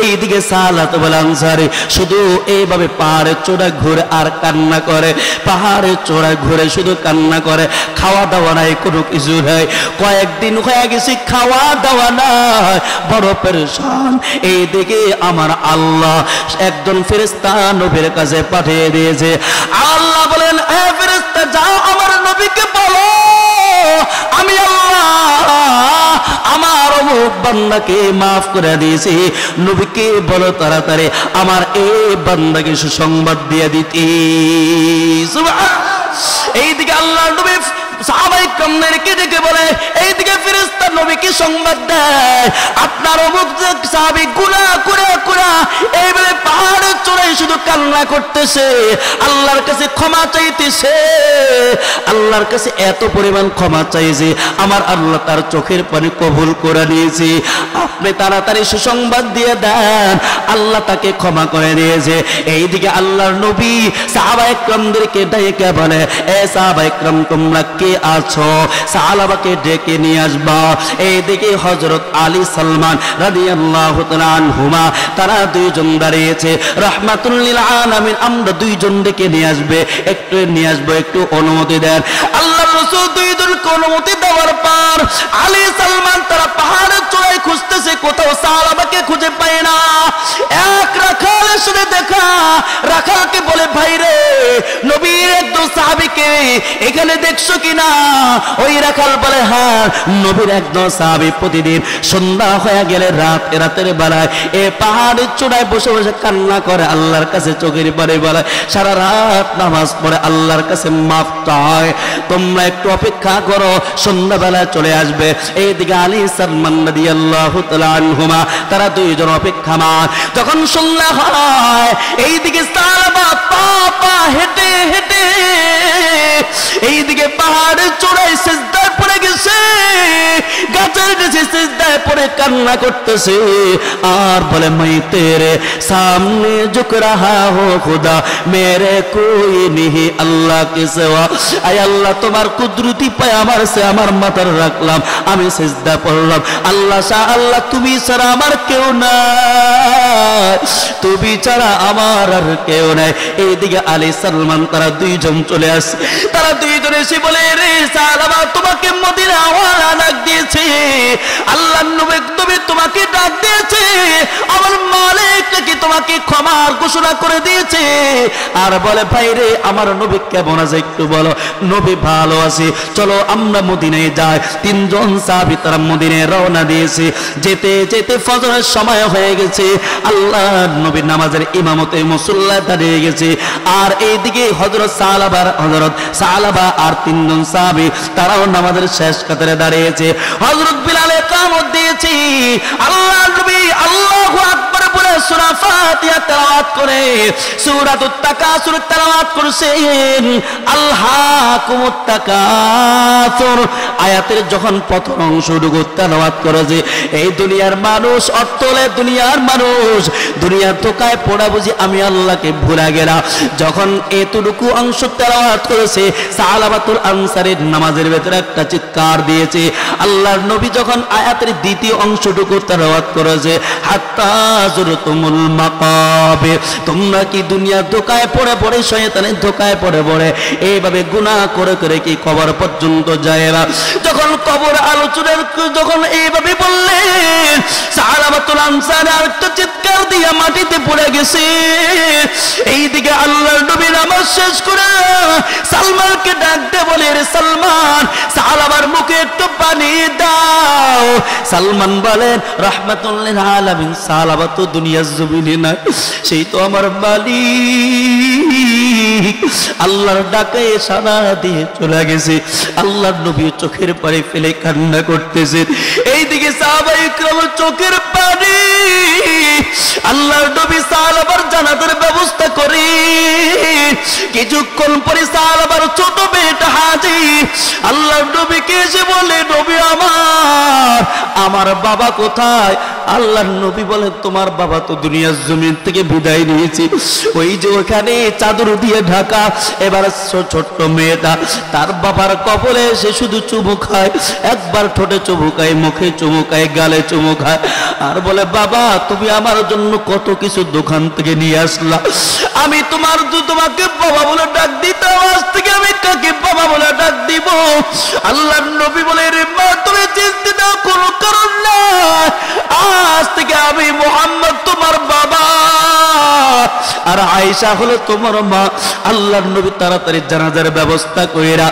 এইদিকে সালাবাতুল আনসারী শুধু এইভাবে পাহাড়ের চূড়ায় ঘুরে আর কান্না করে, পাহাড়ের চূড়ায় ঘুরে শুধু কান্না করে। খাওয়া দাওয়া নাই, কোনো কিছু নাই, কয়েকদিন হয়ে গেছে খাওয়া দাওয়া নাই, বড় পেরেশান। এইদিকে আমার আল্লাহ একজন ফেরেশতা নবীর কাছে পাঠিয়ে দিয়েছে। আল্লাহ বলেন, এ ফেরেশতা যাও আমার নবীকে বলো, আমি আল্লাহ আমার অমুক বান্দাকে মাফ করে দিয়েছি। নবীকে বলো তাড়াতাড়ি আমার এই বান্দাকে সুসংবাদ দিয়ে দিতে। এইদিকে আল্লাহ নবী সাহাবায়ে কেরামদেরকে ডেকে বলে, এইদিকে ফেরেশতা নবীকে সংবাদ দেয়, আপনার অমুক সাহাবী গুনাহ করে করে এইভাবে পাহাড়ের চূড়ায় শুধু কান্না করতেছে, আল্লাহর কাছে ক্ষমা চাইতেছে, আল্লাহর কাছে এত পরিমাণ ক্ষমা চাইছে, আমার আল্লাহ তার চোখের পানি কবুল করে নিয়েছে। আপনি তাড়াতাড়ি সুসংবাদ দিয়ে দেন, আল্লাহ তাকে ক্ষমা করে দিয়েছে। এইদিকে আল্লাহর নবী সাহাবায়ে কেরামদেরকে ডেকে বলে, এ সাহাবায়ে কেরাম তোমরা কে আছো, সাহাবাকে ডেকে নিয়ে আসবা। এইদিকে হযরত আলী সালমান রাদিয়াল্লাহু তাআলা আনহুমা তারা দুইজন দাঁড়িয়েছে। রাহমাতুল লিল আলামিন, আমরা দুইজন ডেকে নিয়ে আসবে, একটু নিয়ে আসবো, একটু অনুমতি দেন। আল্লাহর রাসূল দুইজনকে অনুমতি দেওয়ার পর আলী সালমান তারা পাহাড়ের চূড়ায় খুঁজতেছে, কোথাও সাহাবাকে খুঁজে পায় না। এক রাখালের সাথে দেখা, রাখালকে বলে, ভাই রে, নবীর একজন সাহাবীকে এখানে দেখছো কিনা? ওই রাখাল বলে, হ্যাঁ, নবীর একজন সাহাবী প্রতিদিন সন্ধ্যা হয়ে গেলে রাতের বেলায় এ পাহাড়ের চূড়ায় বসে বসে কান্না করে, আল্লাহর কাছে চোখের পানি বলে, সারা রাত নামাজ পড়ে, আল্লাহর কাছে মাফ চায়। তোমরা একটু অপেক্ষা করো, সন্ধ্যাবেলায় চলে আসবে। এইদিকে আলী সালমান রাদিয়াল্লাহু তাআলা আনহুমা তারা দুইজন অপেক্ষামান। যখন সন্ধ্যা হয়, এইদিকে সাহাবা পা পা হেঁটে হেঁটে এইদিকে পাহাড়ের চূড়ায় সিজদায় পড়ে গেছে, গাছের রসুলের কাছে সিজদায় পড়ে কান্না করতেছে আর বলে मैं तेरे सामने झुक रहा हूं खुदा मेरे कोई नहीं अल्लाह के सिवा आय अल्लाह তোমার কুদরতি পায় আমার সে আমার মাথার রাখলাম আমি সিজদা পড়লাম আল্লাহ শাহ আল্লাহ তুমি ছাড়া আমার কেউ নাই তুমি ছাড়া আমার আর কেউ নাই এইদিকে আলী সালমান তারা দুইজন চলে আসে তারা দুইজন এসে বলে রে সালামা তোমাকে মদিনা ওয়ালা ডাক দিয়েছে আল্লাহর নবী তোমাকে ডাক দিয়েছে আমার মালিক কি তোমাকে ক্ষমার ঘোষণা করে দিয়েছে আর বলে ভাই রে আমার নবী কেমন আছে একটু বলো নবী ভালো আছে চলো আমরা মদিনায় যাই তিনজন সাহাবী তারা মদিনায় রওনা দিয়েছে যেতে যেতে ফজরের সময় হয়ে গেছে আল্লাহর নবী নামাজের ইমামতে মুসল্লায় দাঁড়িয়ে গেছে আর এইদিকে হযরত সালাবা আর তিনজন সাহাবী তারাও নামাজের শেষ কাতারে দাঁড়িয়েছে হযরত বিলাল ইকামত দিয়েছে আল্লাহর নবী আল্লাহু আকবার বলে সূরা ফাতিহা তেলাওয়াত করে সূরাতুত তাকাসুর তেলাওয়াত করেছেন আলহাকুমুত তাকাসুর আয়াতের যখন প্রথম অংশটুকু তেলাওয়াত করেছে এই দুনিয়ার মানুষ অর্থলে দুনিয়ার মানুষ দুনিয়ার ধোকায় পড়া বুঝি আমি আল্লাহকে ভুলে গেলাম যখন এতটুকু অংশ তেলাওয়াত করেছে সালাবাতুল আনসারের নামাজের ভেতরে একটা চিৎকার দিয়েছে আল্লাহর নবী যখন আয়াতের দ্বিতীয় অংশটুকু তেলাওয়াত করেছে হাত্তা যুরতুমুল মাকাবির তোমরা কি দুনিয়ার ধোকায় পড়ে পড়ে শয়তানের ধোকায় পড়ে পড়ে এইভাবে গুনাহ করে করে কি কবর পর্যন্ত যায়রা যখন কবর আলোচনার যখন এইভাবে বললেন সালাবাতুল আনসার আরেকটা চিৎকার দিয়ে মাটিতে পড়ে গেছে এইদিকে আল্লাহর নবী নামাজ শেষ করে সালমানকে ডাক দিয়ে বলে রে সালমান সালাবার মুখে একটু পানি দাও সালমান বলেন রাহমাতুল্লিল আলামিন সালাবা তো দুনিয়ার জমিনে না সেই তো আমার মালিক আল্লাহর ডাকে সাড়া দিয়ে চলে গেছে আল্লাহর নবী চোখের পানি ফেলে কান্না করতেছেন এইদিকে সাহাবায়ে কিরাম চোখের পানি আল্লাহর নবী সালাবার জানাজার ব্যবস্থা করে কিছুক্ষণ পরে সালাবার ছোট বেটা হাজির আল্লাহর নবীকে এসে বলে নবী আমার বাবা কোথায় আল্লাহর নবী বলে তোমার বাবা তো দুনিয়ার জমিন থেকে বিদায় নিয়েছে ওই যে ওখানে চাদর দিয়ে ঢাকা এবার ছোট্ট মেয়েটা তার বাবার কবরে সে শুধু চুমু খায় একবার ঠোঁটে চুমু খায় মুখে চুমু খায় গালে চুমু খায় আর বলে বাবা তুমি আমার জন্য কত কিছু দোকান থেকে নিয়ে আসলা আমি তোমাকে বাবা বলে ডাক দিতাম আজ থেকে আমি কাকে বাবা বলে ডাক দিব আল্লাহর নবী বলে রে মা তুমি চিন্তা কোনো কারণ না আজ থেকে আমি মুহাম্মদ তোমার বাবা আর আয়েশা হলো তোমার মা আল্লাহর নবী তাড়াতাড়ি জানাজার ব্যবস্থা কইরা